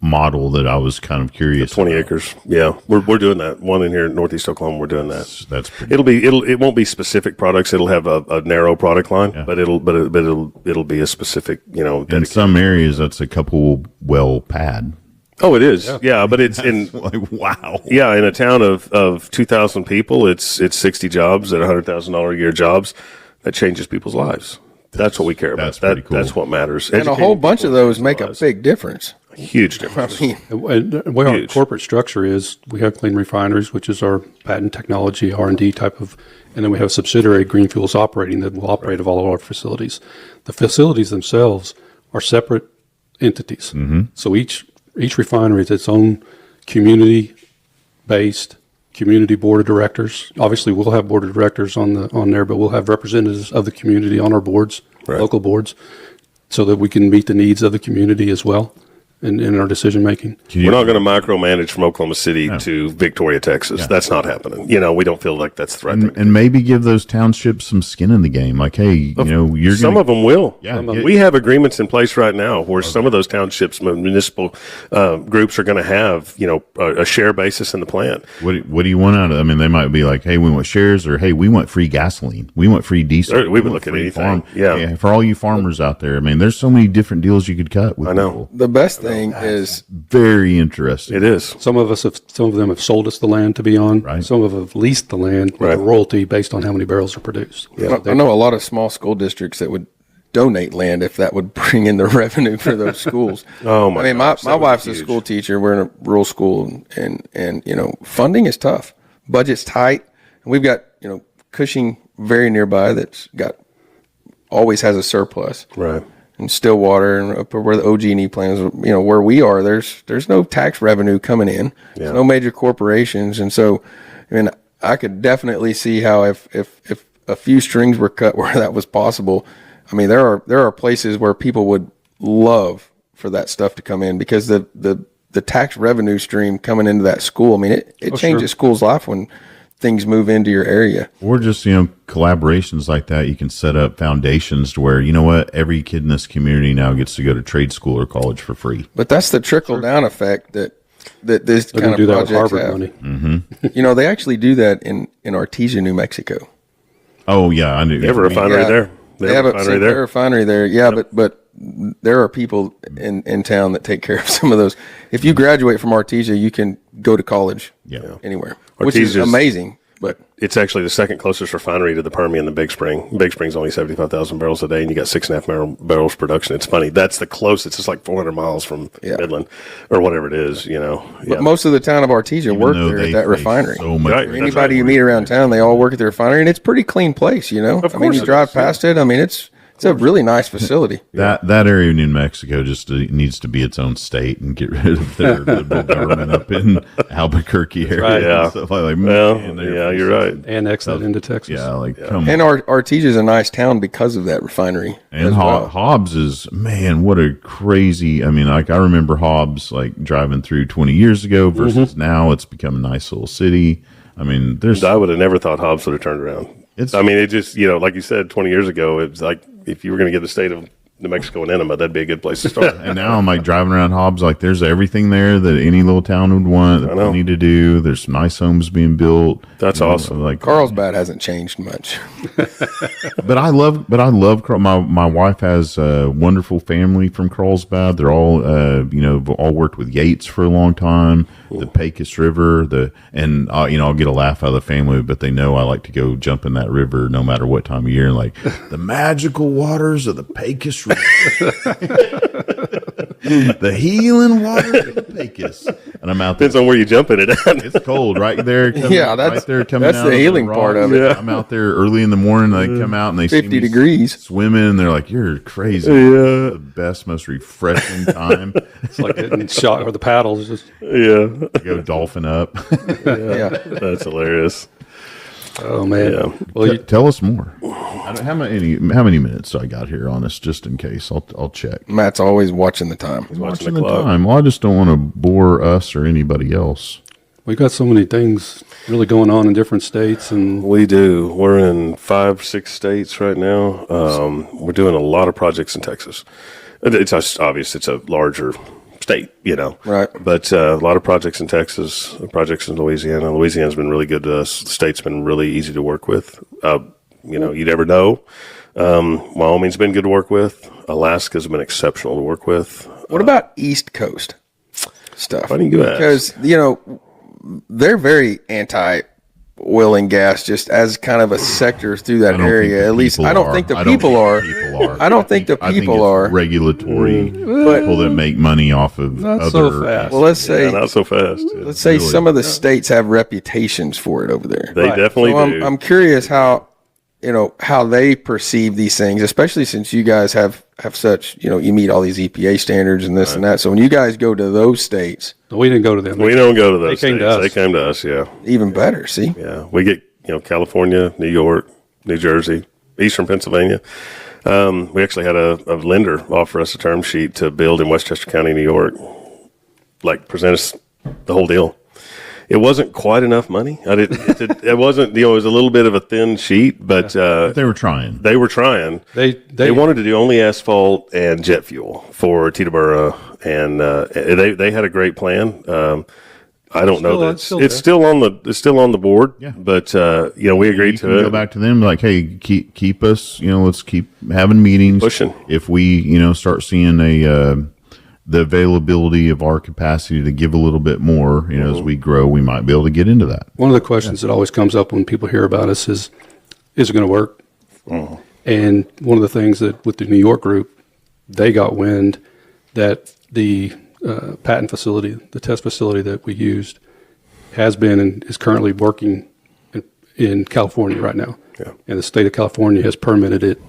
model that I was kind of curious 20 about. acres. Yeah. We're doing that. One in here in Northeast Oklahoma, we're doing that. That's pretty it won't be specific products. It'll have a narrow product line, but it'll be a specific, in some areas that's a couple well pad. Oh, it is. Yeah, but it's in wow. Yeah, in a town of 2,000 people, it's 60 jobs at $100,000 a year jobs. That changes people's lives. That's what we care about. That's what matters. And a whole bunch of those make a big difference. A huge difference. The way our corporate structure is, we have Clean Refineries, which is our patent technology, R&D type of, and then we have a subsidiary, Green Fuels Operating, that will operate of all of our facilities. The facilities themselves are separate entities. Mm-hmm. So each refinery is its own community-based community board of directors. Obviously, we'll have board of directors on there, but we'll have representatives of the community on our boards, local boards, so that we can meet the needs of the community as well in our decision making. We're not going to micromanage from Oklahoma City to Victoria, Texas. Yeah. That's not happening. We don't feel like that's the right thing. And maybe give those townships some skin in the game. Like, hey, some of them will. Yeah, we have agreements in place right now where some of those townships, municipal groups, are going to have a share basis in the plant. What do you want out of it? They might be like, hey, we want shares, or hey, we want free gasoline, we want free diesel. We would look at anything. Yeah, for all you farmers out there, there's so many different deals you could cut with. I know people. The best thing is very interesting. It is. Some of them have sold us the land to be on. Right. Some of them have leased the land with a royalty based on how many barrels are produced. Yeah. I know a lot of small school districts that would donate land if that would bring in the revenue for those schools. Oh my! My wife's a school teacher. We're in a rural school, and funding is tough. Budget's tight, and we've got Cushing very nearby that's always has a surplus. Right. And Stillwater and up where the OG&E plant is, where we are, there's no tax revenue coming in. Yeah. There's no major corporations. And so, I could definitely see how if a few strings were cut where that was possible, there are places where people would love for that stuff to come in, because the tax revenue stream coming into that school, it changes school's life when things move into your area. Or just, collaborations like that. You can set up foundations to where, every kid in this community now gets to go to trade school or college for free. But that's the trickle down effect that this They're kind of do that with projects Harvard have. money. Mm-hmm. They actually do that in Artesia, New Mexico. Oh yeah, I knew. They have a refinery there. They have a refinery there. Yeah, yep. but there are people in town that take care of some of those. If you graduate from Artesia, you can go to college anywhere, which is amazing. But it's actually the second closest refinery to the Permian, the Big Spring. Big Spring's only 75,000 barrels a day, and you got 6.5 barrels production. It's funny. That's the closest. It's like 400 miles from Midland or whatever it is, you know. But most of the town of Artesia work there at that refinery. So much Right. Anybody you meet around town, they all work at the refinery, and it's a pretty clean place, you know. I mean, you drive past it. I mean, it's a really nice facility. That area of New Mexico just needs to be its own state and get rid of their liberal government up in Albuquerque area. Right, yeah. And stuff like, Well, man, yeah, you're right. Annex that into Texas. Yeah, like come And on. Artesia is a nice town because of that refinery. And as well. Hobbs is, man, what a crazy. I mean, like I remember Hobbs like driving through 20 years ago versus now. It's become a nice little city. I mean, there's I would have never thought Hobbs would have turned around. I mean, it just, you know, like you said, 20 years ago, it was like if you were going to get the state of New Mexico and Enema, that'd be a good place to start. and now I'm like driving around Hobbs, like there's everything there that any little town would want. That we need to do. There's some nice homes being built. That's awesome. Like Carlsbad hasn't changed much. But I love my wife has a wonderful family from Carlsbad. They're all all worked with Yates for a long time. The Pecos River, I'll get a laugh out of the family, but they know I like to go jump in that river no matter what time of year. Like the magical waters of the Pecos River, the healing waters of the Pecos, and I'm out there. Depends on where you jump in it at. It's cold right there. That's coming the out healing rock. part of it. I'm out there early in the morning. They come out and they 50 see me degrees. swimming, and they're like, "You're crazy." Yeah, the best, most refreshing time. It's like getting shot with the paddles. Just, Yeah. Go dolphin up. Yeah. That's hilarious. oh, man. Yeah. Well, Tell us more. How many minutes I got here on us, just in case. I'll check. Matt's always watching the time. Watching the the clock. time. Well, I just don't want to bore us or anybody else. we got so many things really going on in different states. And We do. We're in 5-6 states right now. We're doing a lot of projects in Texas. It's obvious it's a larger state, you know. Right. But a lot of projects in Texas, projects in Louisiana. Louisiana's been really good to us. The state's been really easy to work with. You never know. Wyoming's been good to work with. Alaska's been exceptional to work with. What about East Coast stuff? Why do you ask? Because, they're very anti-oil and gas just as kind of a sector through that area. At least I don't think the people are. I don't think the people are. Regulatory people that make money off of Not other. so fast. Well, let's say Yeah, not so fast. let's say some of the states have reputations for it over there. They definitely So do. I'm curious how they perceive these things, especially since you guys have such, you meet all these EPA standards and this and that. So when you guys go to those states, we didn't go to them. We don't go to those They came states. to us. They came to us, yeah. even better. See, Yeah, we get California, New York, New Jersey, Eastern Pennsylvania. We actually had a lender offer us a term sheet to build in Westchester County, New York. Like present us the whole deal. It wasn't quite enough money. It wasn't. It was a little bit of a thin sheet, but They were trying. they were trying. They wanted to do only asphalt and jet fuel for Teterboro, and they had a great plan. I don't know that it's still on the board. Yeah. But we agreed You to can it. go back to them like, hey, keep us. Let's keep having meetings. Pushing. If we start seeing the availability of our capacity to give a little bit more, as we grow, we might be able to get into that. One of the questions that always comes up when people hear about us is it going to work? And one of the things that with the New York group, they got wind that the patent facility, the test facility that we used, has been and is currently working in California right now. Yeah. And the state of California has permitted it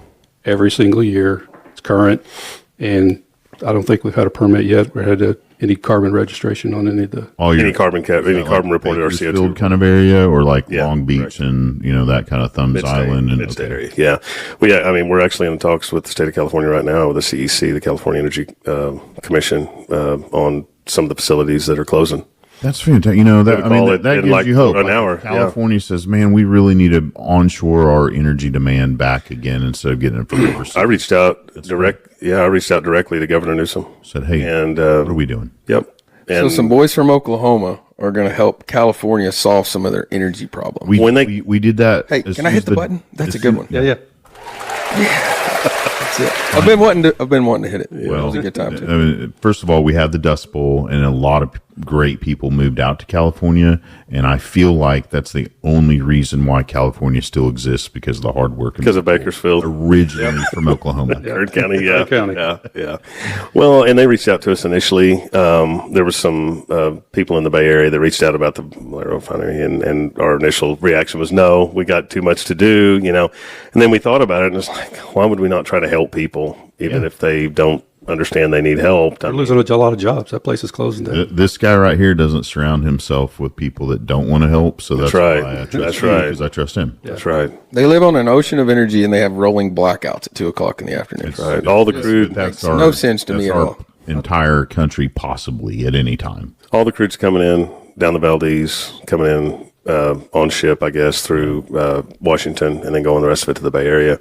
every single year. It's current, and I don't think we've had a permit yet. We had any carbon registration on any of the. Any carbon reported our Bakersfield CO2 kind of area, or like Yeah, Long Beach and that kind of Thumbs Island and Mid-State area. Yeah. Well, yeah. We're actually in talks with the state of California right now with the CEC, the California Energy Commission, on some of the facilities that are closing. That's fantastic. That gives like you hope. an Like, hour, if California says, "Man, we really need to onshore our energy demand back again instead of getting it from overseas." I reached out directly to Governor Newsom. Said, "Hey, And what are we doing?" Yep. so And some boys from Oklahoma are going to help California solve some of their energy problems. We did that. Hey, as can I soon hit as the button? That's a good one. Yeah. That's it. I've been wanting to hit it. It was a good time too. I mean, first of all, we had the Dust Bowl, and a lot of great people moved out to California, and I feel like that's the only reason why California still exists, because of the hard work. Because of Bakersfield. Originally from Oklahoma. Kern County, yeah. County. Yeah. Well, and they reached out to us initially. There was some people in the Bay Area that reached out about the Valero refinery, and our initial reaction was, no, we got too much to do, And then we thought about it, and it's like, why would we not try to help people, even if they don't understand they need help? They're losing a lot of jobs. That place is closing down. This guy right here doesn't surround himself with people that don't want to help, so that's right. why I trust That's you, right. because I trust him. That's right. They live on an ocean of energy, and they have rolling blackouts at 2:00 in the afternoon. Right. All the crude, That's no sense to me at all. Entire country, possibly at any time. all the crude's coming in down the Valdez, coming in on ship, I guess, through Washington, and then going the rest of it to the Bay Area.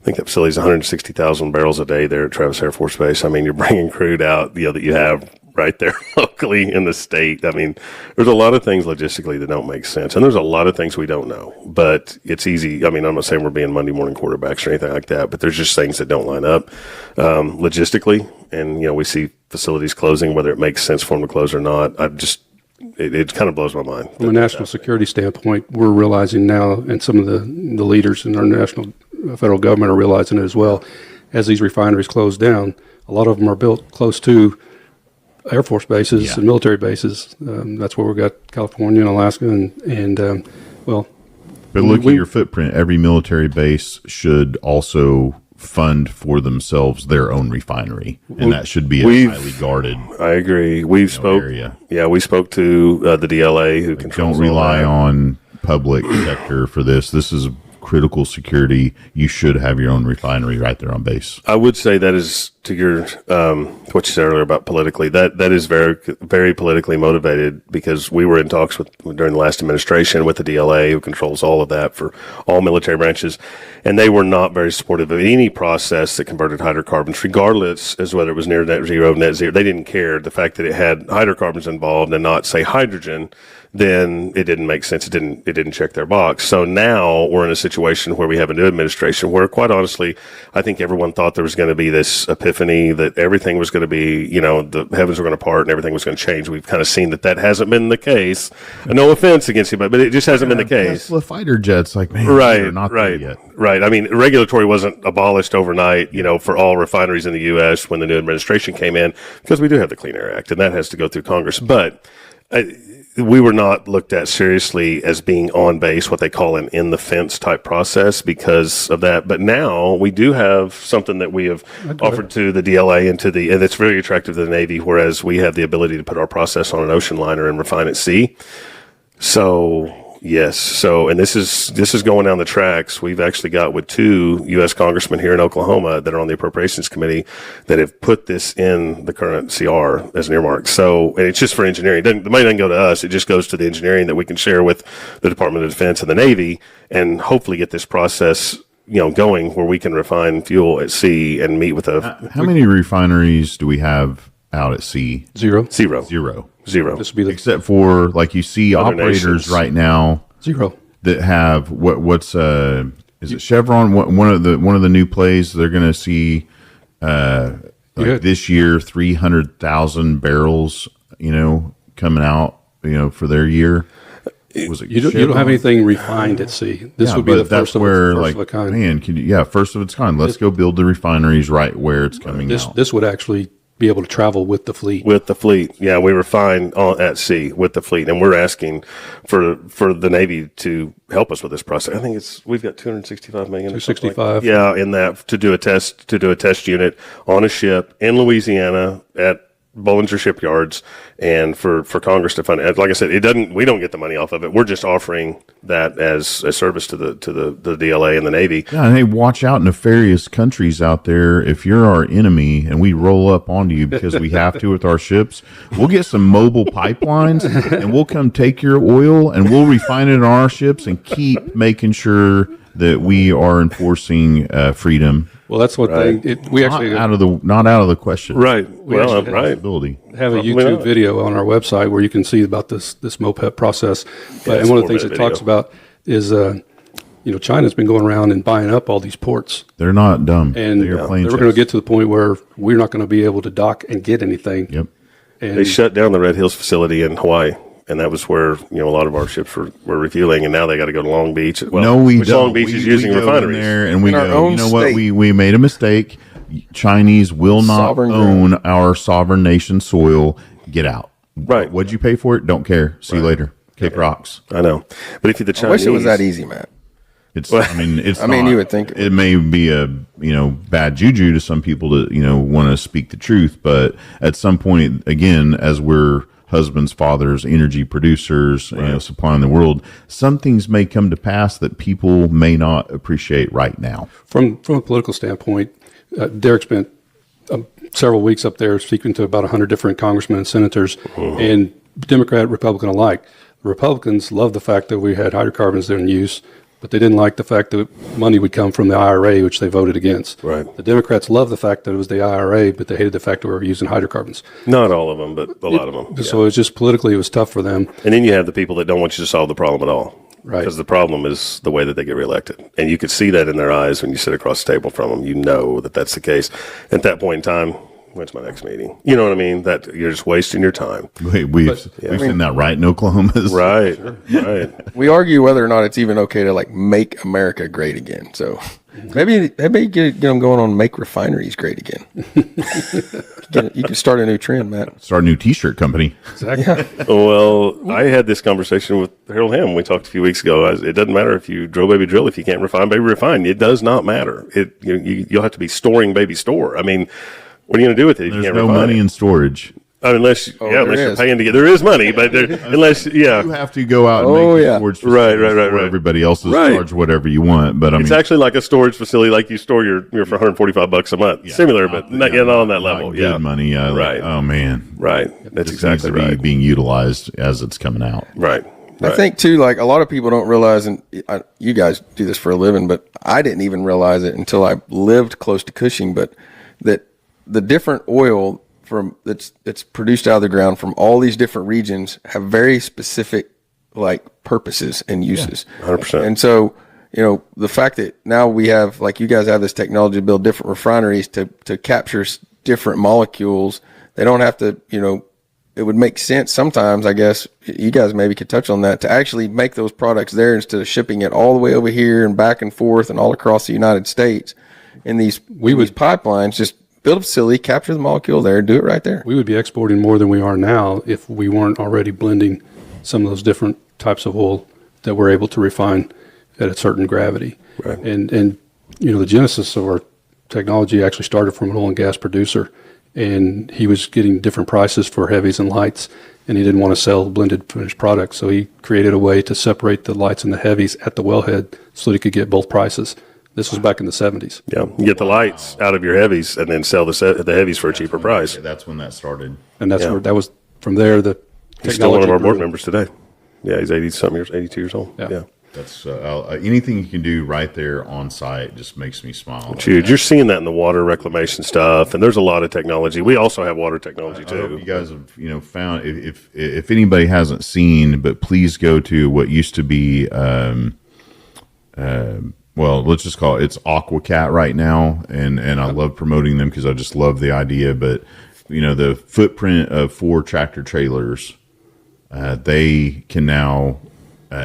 I think that facility is 160,000 barrels a day there at Travis Air Force Base. I mean, you're bringing crude out, that you have right there locally in the state. I mean, there's a lot of things logistically that don't make sense, and there's a lot of things we don't know. But it's easy. I mean, I'm not saying we're being Monday morning quarterbacks or anything like that, but there's just things that don't line up logistically, and we see facilities closing, whether it makes sense for them to close or not. It kind of blows my mind. From a national security standpoint, we're realizing now, and some of the leaders in our national federal government are realizing it as well, as these refineries close down, a lot of them are built close to Air Force bases and military bases. That's where we've got California and Alaska, and But look at your footprint. Every military base should also fund for themselves their own refinery, and that should be a highly guarded. I agree. We spoke. area. Yeah, we spoke to the DLA who controls. Don't rely all on public sector for this. This is critical security. You should have your own refinery right there on base. I would say that is, to your what you said earlier about politically, that is very, very politically motivated, because we were in talks during the last administration with the DLA, who controls all of that for all military branches, and they were not very supportive of any process that converted hydrocarbons, regardless as whether it was near net zero. They didn't care. The fact that it had hydrocarbons involved and not, say, hydrogen, then it didn't make sense. It didn't check their box. So now we're in a situation where we have a new administration where, quite honestly, I think everyone thought there was going to be this epiphany that everything was going to be, the heavens were going to part and everything was going to change. We've kind of seen that hasn't been the case. No offense against anybody, but it just hasn't been the case. Tesla fighter jets, like, man, Right, not right, there yet. right. I mean, regulatory wasn't abolished overnight, for all refineries in the U.S. when the new administration came in, because we do have the Clean Air Act, and that has to go through Congress. But we were not looked at seriously as being on base, what they call an in the fence type process, because of that. But now we do have something that we have offered to the DLA and it's very attractive to the Navy, whereas we have the ability to put our process on an ocean liner and refine at sea. So yes, and this is going down the tracks. We've actually got with 2 U.S. congressmen here in Oklahoma that are on the Appropriations Committee that have put this in the current CR as an earmark. So, and it's just for engineering. The money doesn't go to us. It just goes to the engineering that we can share with the Department of Defense and the Navy, and hopefully get this process going where we can refine fuel at sea and meet with How many refineries do we have out at sea? Zero. Zero. This would be the Except for, like, you see Other operators nations. right now zero. that have what's is it Chevron? One of the new plays they're going to see this year 300,000 barrels coming out for their year. Was it You don't have anything refined at sea. This would be the first of a kind. Man, first of its kind. Let's go build the refineries right where it's coming out. This would actually be able to travel with the fleet. With the fleet, yeah, we refine at sea with the fleet, and we're asking for the Navy to help us with this process. I think we've got $265 million. 265. Yeah, in that to do a test unit on a ship in Louisiana at Bollinger shipyards, and for Congress to fund it. Like I said, we don't get the money off of it. We're just offering that as a service to the DLA and the Navy. Yeah, and hey, watch out, nefarious countries out there. If you're our enemy and we roll up onto you because we have to with our ships, we'll get some mobile pipelines and we'll come take your oil and we'll refine it on our ships and keep making sure that we are enforcing freedom. Well, that's what we actually not out of the question. Right. Well, actually right. have a YouTube video on our website where you can see about this MOPEP process. And one of the things it talks about is, China's been going around and buying up all these ports. They're not dumb. And they are playing we're going to get to the point where we're not going to be able to dock and get anything. Yep. And They shut down the Red Hills facility in Hawaii, and that was where a lot of our ships were refueling, and now they got to go to Long Beach. Well, No, we which don't. Long Beach we, is using we go in refineries. there and we In our go, own you know what? state. We made a mistake. Chinese will not Sovereign own our sovereign nation soil. Get out. Right. What'd you pay for it? Don't care. See you later. Kick rocks. I know, but if you're the I Chinese, wish it was that easy, Matt. It's. I mean, it's. I mean, not. you would think it it may be a bad juju to some people to want to speak the truth, but at some point, again, as we're husbands, fathers, energy producers, supplying the world, some things may come to pass that people may not appreciate right now. from a political standpoint, Derek spent several weeks up there speaking to about 100 different congressmen and senators, and Democrat, Republican alike. The Republicans loved the fact that we had hydrocarbons there in use, but they didn't like the fact that money would come from the IRA, which they voted against. Right. The Democrats loved the fact that it was the IRA, but they hated the fact that we were using hydrocarbons. not all of them, but a lot of them. Yeah. So it was just politically, it was tough for them. And then you have the people that don't want you to solve the problem at all. Right. Because the problem is the way that they get reelected. And you could see that in their eyes when you sit across the table from them. You know that that's the case. At that point in time, when's my next meeting? You know what I mean? That you're just wasting your time. We've seen that right in Oklahoma. Right. Right. We argue whether or not it's even okay to make America great again. So maybe get them going on make refineries great again. You can start a new trend, Matt. Start a new T-shirt company. Exactly. Well, I had this conversation with Harold Hamm. We talked a few weeks ago. It doesn't matter if you drill, baby, drill. If you can't refine, baby, refine. It does not matter. You'll have to be storing, baby, store. I mean, what are you going to do with it if There's you can't no refine money it? in storage. Unless there you're is. paying to get. There is money, but unless You have to go out and make the storage facilities Right. for everybody else's Right. charge whatever you want. But I it's mean, actually like a storage facility, like you store your for $145 a month. Similar, but not on that level. good Yeah, money. Right. Oh man, right. That's This exactly needs to be right. being utilized as it's coming out. Right. I think too, a lot of people don't realize, and you guys do this for a living, but I didn't even realize it until I lived close to Cushing. But that the different oil that's produced out of the ground from all these different regions have very specific purposes and uses. 100%. And so, the fact that now we have, you guys have this technology to build different refineries to capture different molecules. They don't have to, it would make sense sometimes, I guess, you guys maybe could touch on that, to actually make those products there instead of shipping it all the way over here and back and forth and all across the United States. In these pipelines, just build a facility, capture the molecule there, do it right there. We would be exporting more than we are now if we weren't already blending some of those different types of oil that we're able to refine at a certain gravity. Right. And the genesis of our technology actually started from an oil and gas producer, and he was getting different prices for heavies and lights, and he didn't want to sell blended finished products, so he created a way to separate the lights and the heavies at the wellhead so that he could get both prices. This was back in the 70s. Yeah, you get the lights out of your heavies and then sell the heavies for a cheaper price. That's when that started. And that's where that was from there. The He's still one of our board grew. members today. Yeah, he's 80-something years, 82 years old. Yeah. Yeah. That's anything you can do right there on site just makes me smile. It's huge. You're seeing that in the water reclamation stuff, and there's a lot of technology. We also have water technology I hope too. you guys have found, if anybody hasn't seen, but please go to what used to be well, let's just call it's AquaCat right now, and I love promoting them because I just love the idea. But the footprint of 4 tractor trailers, they can now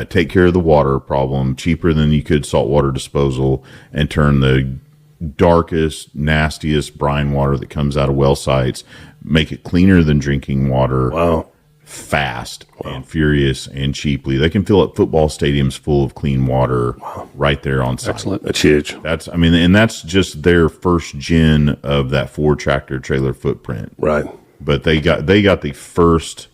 take care of the water problem cheaper than you could saltwater disposal, and turn the darkest, nastiest brine water that comes out of well sites, make it cleaner than drinking water. Wow. Fast and furious and cheaply. They can fill up football stadiums full of clean water right there on site. Excellent. That's huge. And that's just their first gen of that 4 tractor trailer footprint. Right. But they got the first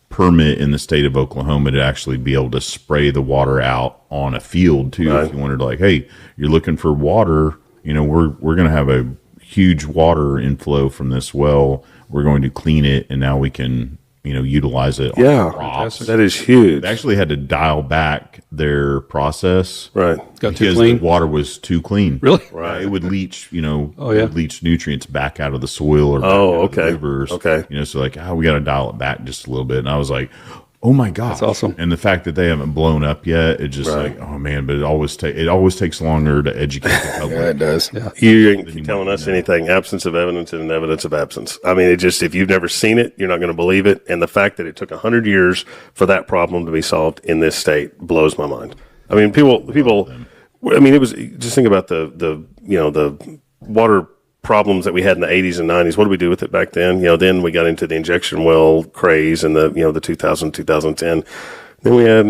permit in the state of Oklahoma to actually be able to spray the water out on a field too. Right. If you wanted hey, you're looking for water, we're going to have a huge water inflow from this well. We're going to clean it, and now we can utilize it. Yeah. On crops. That is huge. They actually had to dial back their process. Right. Got too Because clean? the water was too clean. Really? It would leach, it yeah. would leach nutrients back out of the soil or back Oh, out of the okay. rivers. Okay. So we got to dial it back just a little bit. And I was like, Oh my gosh. That's awesome. And the fact that they haven't blown up yet, it's just like, oh man, but it always takes longer to educate the public. Yeah, it does. Yeah. You ain't telling us anything. Absence of evidence and evidence of absence. I mean, it just, if you've never seen it, you're not going to believe it. And the fact that it took 100 years for that problem to be solved in this state blows my mind. I mean, people, I mean, it was, just think about the water problems that we had in the 80s and 90s. What did we do with it back then? Then we got into the injection well craze and the 2010. Then we had,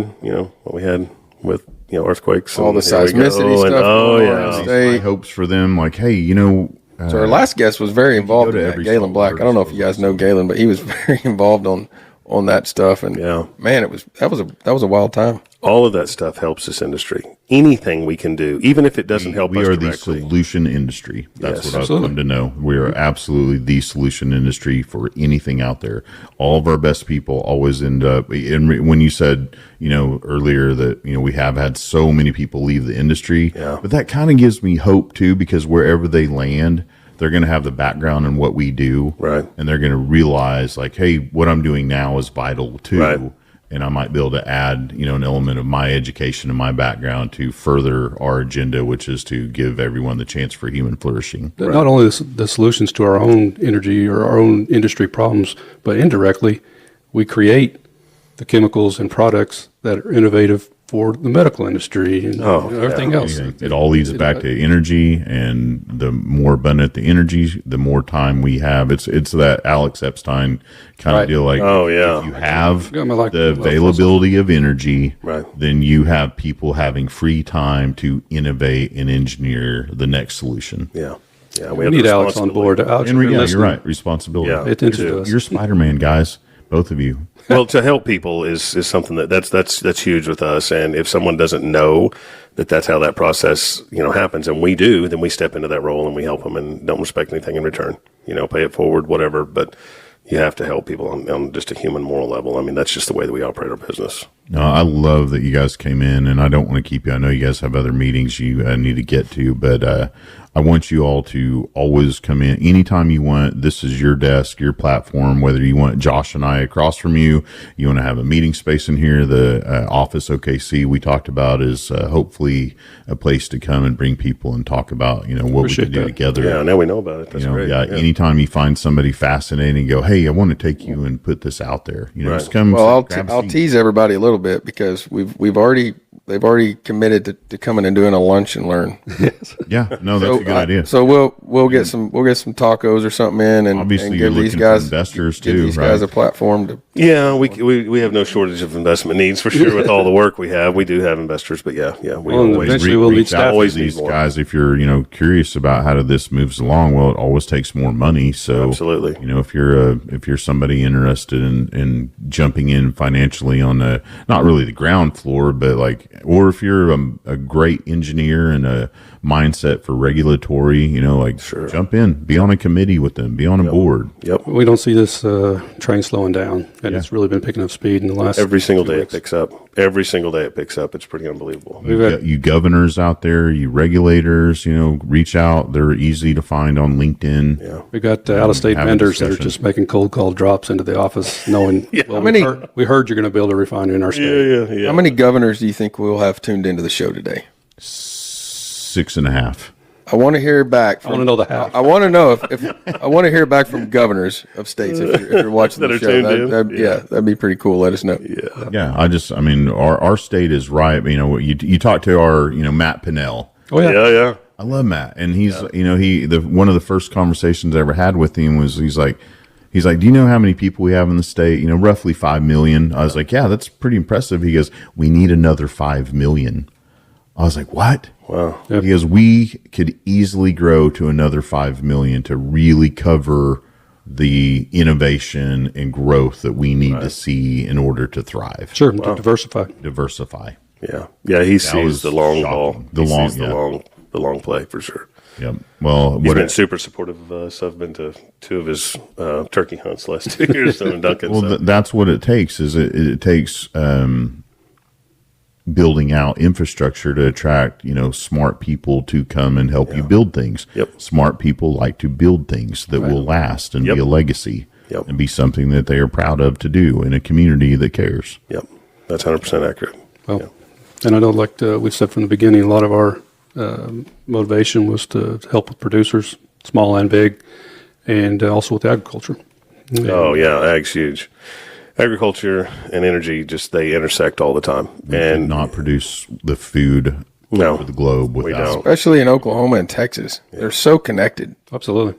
what we had with, earthquakes. All the seismicity stuff. High hopes for them. Like, hey, so our last guest was very involved in to that, every Galen Black. I don't know if you guys know Galen, but he was very involved on that stuff. And man, that was a wild time. All of that stuff helps this industry. Anything we can do, even if it doesn't help us we are directly. the solution industry. That's what I've absolutely. come to know. We are absolutely the solution industry for anything out there. All of our best people always end up. And when you said, earlier that we have had so many people leave the industry, but that kind of gives me hope too, because wherever they land, they're going to have the background in what we do, right? And they're going to realize, like, hey, what I'm doing now is vital too. Right. And I might be able to add, an element of my education and my background to further our agenda, which is to give everyone the chance for human flourishing. Not only the solutions to our own energy or our own industry problems, but indirectly, we create the chemicals and products that are innovative for the medical industry and everything else. It all leads back to energy, and the more abundant the energy, the more time we have. It's that Alex Epstein kind of deal. Like, if you have the availability of energy, then you have people having free time to innovate and engineer the next solution. Yeah. We need Alex on board. Alex, You're right. Responsibility. Yeah, pay attention to us. You're Spider-Man, guys. Both of you. Well, to help people is something that's huge with us. And if someone doesn't know that's how that process, happens, and we do, then we step into that role and we help them and don't expect anything in return. Pay it forward, whatever. But you have to help people on just a human moral level. I mean, that's just the way that we operate our business. No, I love that you guys came in, and I don't want to keep you. I know you guys have other meetings you need to get to, but I want you all to always come in anytime you want. This is your desk, your platform, whether you want Josh and I across from you, you want to have a meeting space in here. The office OKC we talked about is hopefully a place to come and bring people and talk about, what we can do together. Yeah, now we know about it. That's great. Anytime you find somebody fascinating, go, hey, I want to take you and put this out there. Just come. Well, I'll tease everybody a little bit because they've already committed to coming and doing a lunch and learn. Yeah, no, that's a good idea. So we'll get some tacos or something in, and obviously and you're give these looking guys for investors give too, these right? guys a platform to. Yeah, we have no shortage of investment needs for sure. With all the work we have, we do have investors. But we always eventually we'll need reach out staff. to these guys if you're curious about how this moves along. Well, it always takes more money. So absolutely, if you're somebody interested in jumping in financially on not really the ground floor, but or if you're a great engineer and a mindset for regulatory, jump in, be on a committee with them, be on a board. Yep. We don't see this train slowing down, and it's really been picking up speed in the last. Every single day it picks up. Every single day it picks up. It's pretty unbelievable. You governors out there, you regulators, reach out. They're easy to find on LinkedIn. Yeah. We got out-of-state vendors that are just making cold call drops into the office, knowing we heard you're going to build a refinery in our state. Yeah. How many governors do you think we'll have tuned into the show today? 6.5. I want to hear back. I want to know the half. I want to know if I want to hear back from governors of states if you're watching the show. That'd be pretty cool. Let us know. Yeah. Our state is right. You talk to our Matt Pinnell. Oh yeah. I love Matt, and he's one of the first conversations I ever had with him was he's like, do you know how many people we have in the state? Roughly 5 million. I was like, yeah, that's pretty impressive. He goes, we need another 5 million. I was like, what? Wow. Yep. He goes, we could easily grow to another 5 million to really cover the innovation and growth that we need to see in order to thrive. Sure, to diversify. Yeah. He sees the long ball. The long play for sure. Yep. Well, he's been super supportive of us. I've been to 2 of his turkey hunts last 2 years in Duncan. Well, that's what it takes. It takes building out infrastructure to attract smart people to come and help you build things. Yep. Smart people like to build things that will last and be a legacy. Yep. and be something that they are proud of to do in a community that cares. Yep. That's 100% accurate. Well, and I know, like we've said from the beginning, a lot of our motivation was to help with producers, small and big, and also with agriculture. Oh, yeah. Ag's huge. Agriculture and energy, they intersect all the time. We and could not produce the food No, for the globe we without. don't. Especially in Oklahoma and Texas. They're so connected, Absolutely.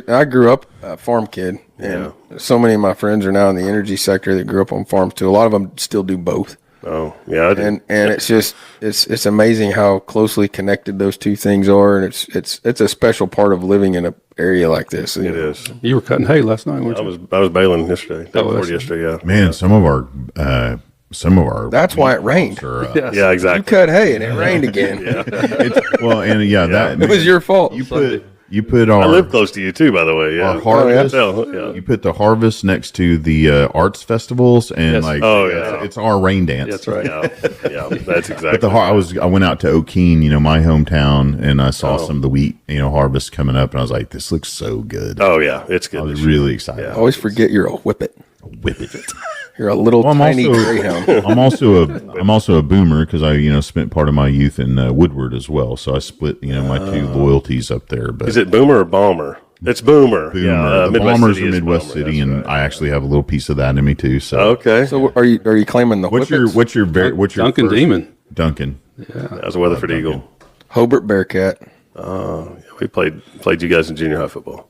I grew up a farm kid, and so many of my friends are now in the energy sector that grew up on farms too. A lot of them still do both. Oh, yeah. I did. And it's just it's amazing how closely connected those two things are, and it's a special part of living in an area like this. It is. You were cutting hay last night, weren't you? I was baling yesterday. Day before that's- yesterday, yeah. Man, some of our That's why it rained. are, Yes. Yeah, You exactly. cut hay and it rained again. that It was your fault. you put I our live close to you too, by the way. our Yeah. harvest. Yeah. You put the harvest next to the arts festivals, and Yes. Oh, yeah. it's our rain dance. That's right. Yeah. Yeah. That's exactly. But I went out to O'Keene, my hometown, and I saw some of the wheat, harvest coming up, and I was like, this looks so good. Oh, yeah. It's I good. was really excited. I always forget you're a whippet. Whip it. You're a little Well, tiny greyhound. I'm also a boomer because I spent part of my youth in Woodward as well. So I split my two loyalties up there. But Is it Boomer or Bomber? It's Boomer. Boomer, Yeah, the Midwest Bombers City are is Midwest Bomber, City, that's and right. I actually have a little piece of that in me too. So Okay. So are you claiming the what's your whippets? what's your Duncan first- Demon. Duncan? That was a Weatherford Eagle. Hobart Bearcat? We played you guys in junior high football.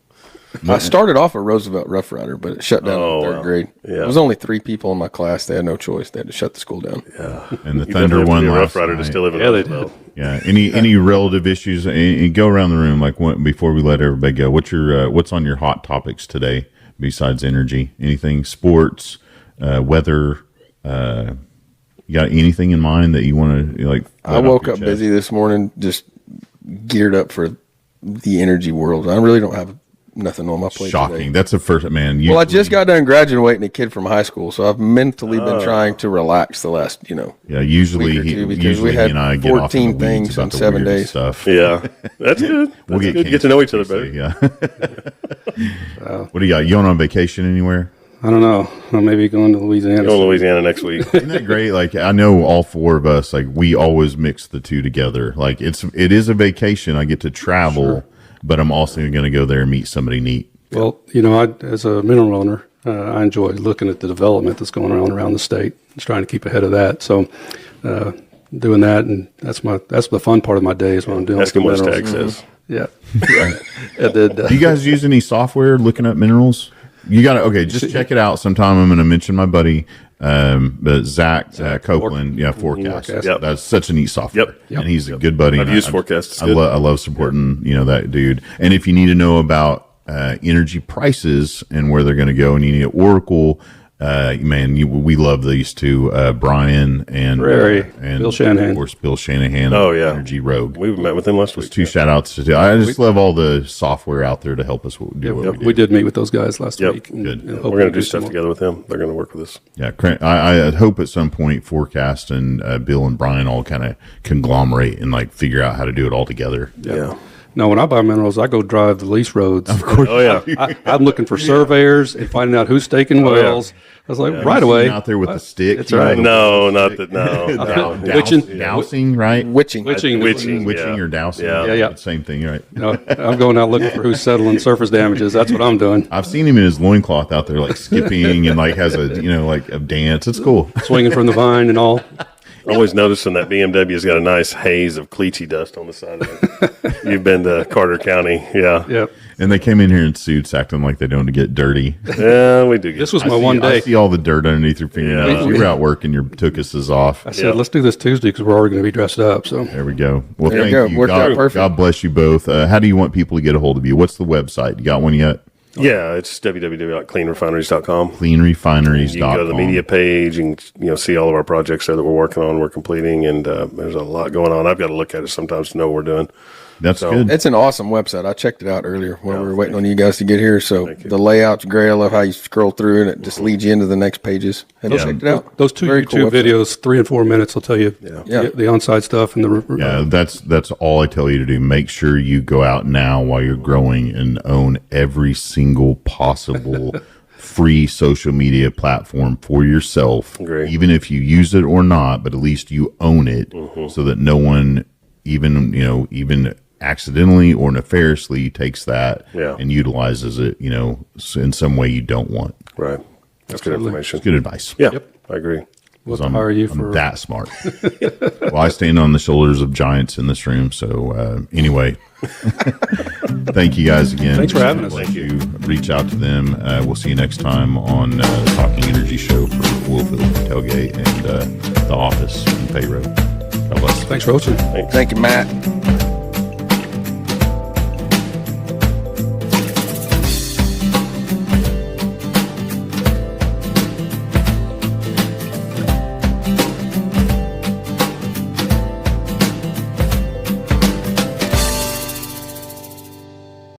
I started off a Roosevelt Rough Rider, but it shut down Oh, in third wow. grade. Yeah. There was only 3 people in my class. They had no choice. They had to shut the school down. And the You Thunder definitely have to won be a last Rough Rider to night. still live in Yeah, they Roosevelt. Yeah. Any relative issues? And go around the room before we let everybody go. What's on your hot topics today besides energy? Anything? Sports, weather. You got anything in mind that you want to like? I woke up busy this morning, just geared up for the energy world. I really don't have nothing on my plate Shocking. today. That's the first man. Well, I just got done graduating a kid from high school, so I've mentally been trying to relax the last, Yeah, usually week or two, because usually we had he and I get off in 14 the weeds things about in the 7 weird days. stuff. Yeah, that's good. We'll That's get good. Get to know each other better. Yeah. What do you got? You going on vacation anywhere? I don't know. Well, maybe going to Louisiana. Going to Louisiana next week. Isn't that great? Like I know all four of us, like we always mix the two together. Like it is a vacation. I get to travel, but I'm also going to go there and meet somebody neat. Well, as a mineral owner, I enjoy looking at the development that's going on around the state. Just trying to keep ahead of that. So, doing that, and that's the fun part of my day is when I'm doing Ask him what his minerals. tag says. Yeah, right. And then, Do you guys use any software looking up minerals? You got to just check it out sometime. I'm going to mention my buddy, but Zach Copeland. Yeah, Forecast. Forecast. That's such a neat software. Yep. And he's a good buddy. I've and used Forecast. It's I good. love supporting that dude. And if you need to know about energy prices and where they're going to go, and you need Oracle. We love these two, Brian and Bill Shanahan. Of course, Bill Shanahan. Oh, yeah. Energy Rogue. We met with him last week. Two shout outs to do. I just love all the software out there to help us do what we do. we did meet with those guys last Yep. week. and- Good. and hope We're going we to do some stuff more. together with them. They're going to work with us. Yeah, I hope at some point Forecast and Bill and Brian all kind of conglomerate and like figure out how to do it all together. Yeah. No, when I buy minerals, I go drive the lease roads. Of course. Oh, yeah. I'm looking for surveyors and finding out who's staking wells. I was like, right away. out there with the stick. That's right. No, not that. No. Dousing, right? Witching. Witching. Witching or dousing. Yeah. Yeah. Same thing, right? No, I'm going out looking for who's settling surface damages. That's what I'm doing. I've seen him in his loincloth out there, like skipping and like has a like a dance. It's cool. Swinging from the vine and all. Always noticing that BMW's got a nice haze of cleachy dust on the side of it. You've been to Carter County. Yeah. Yep. And they came in here in suits, acting like they don't get dirty. Yeah, we do get This was I my see- one I day. see all the dirt underneath your fingernails. Yeah. You were out working, your tuchus off. I said, let's do this Tuesday because we're already going to be dressed up. So There we go. Well, There you thank go. you. Worked out perfect. God bless you both. How do you want people to get a hold of you? What's the website? You got one yet? Yeah, it's www.cleanrefineries.com. Cleanrefineries.com. You can go to the media page and see all of our projects there that we're working on, we're completing, and there's a lot going on. I've got to look at it sometimes to know what we're doing. That's good. It's an awesome website. I checked it out earlier when we were waiting on you guys to get here. So the layout's great. I love how you scroll through and it just leads you into the next pages. Have you checked it out? Those two Very YouTube cool website. videos, 3 and 4 minutes, will tell you the on-site stuff and the Yeah, that's all I tell you to do. Make sure you go out now while you're growing and own every single possible free social media platform for yourself. Agree. Even if you use it or not, but at least you own it, so that no one even accidentally or nefariously takes that and utilizes it, in some way you don't want. Right. That's good information. Good advice. Yeah, I agree. We'll hire you I'm for that smart. Well, I stand on the shoulders of giants in this room. So anyway, thank you guys again. Thanks for having us. Thank you. Reach out to them. We'll see you next time on the Talking Energy Show for Oilfield Tailgate and the office and Payroll. God bless. Thanks for hosting. Thank you, Matt.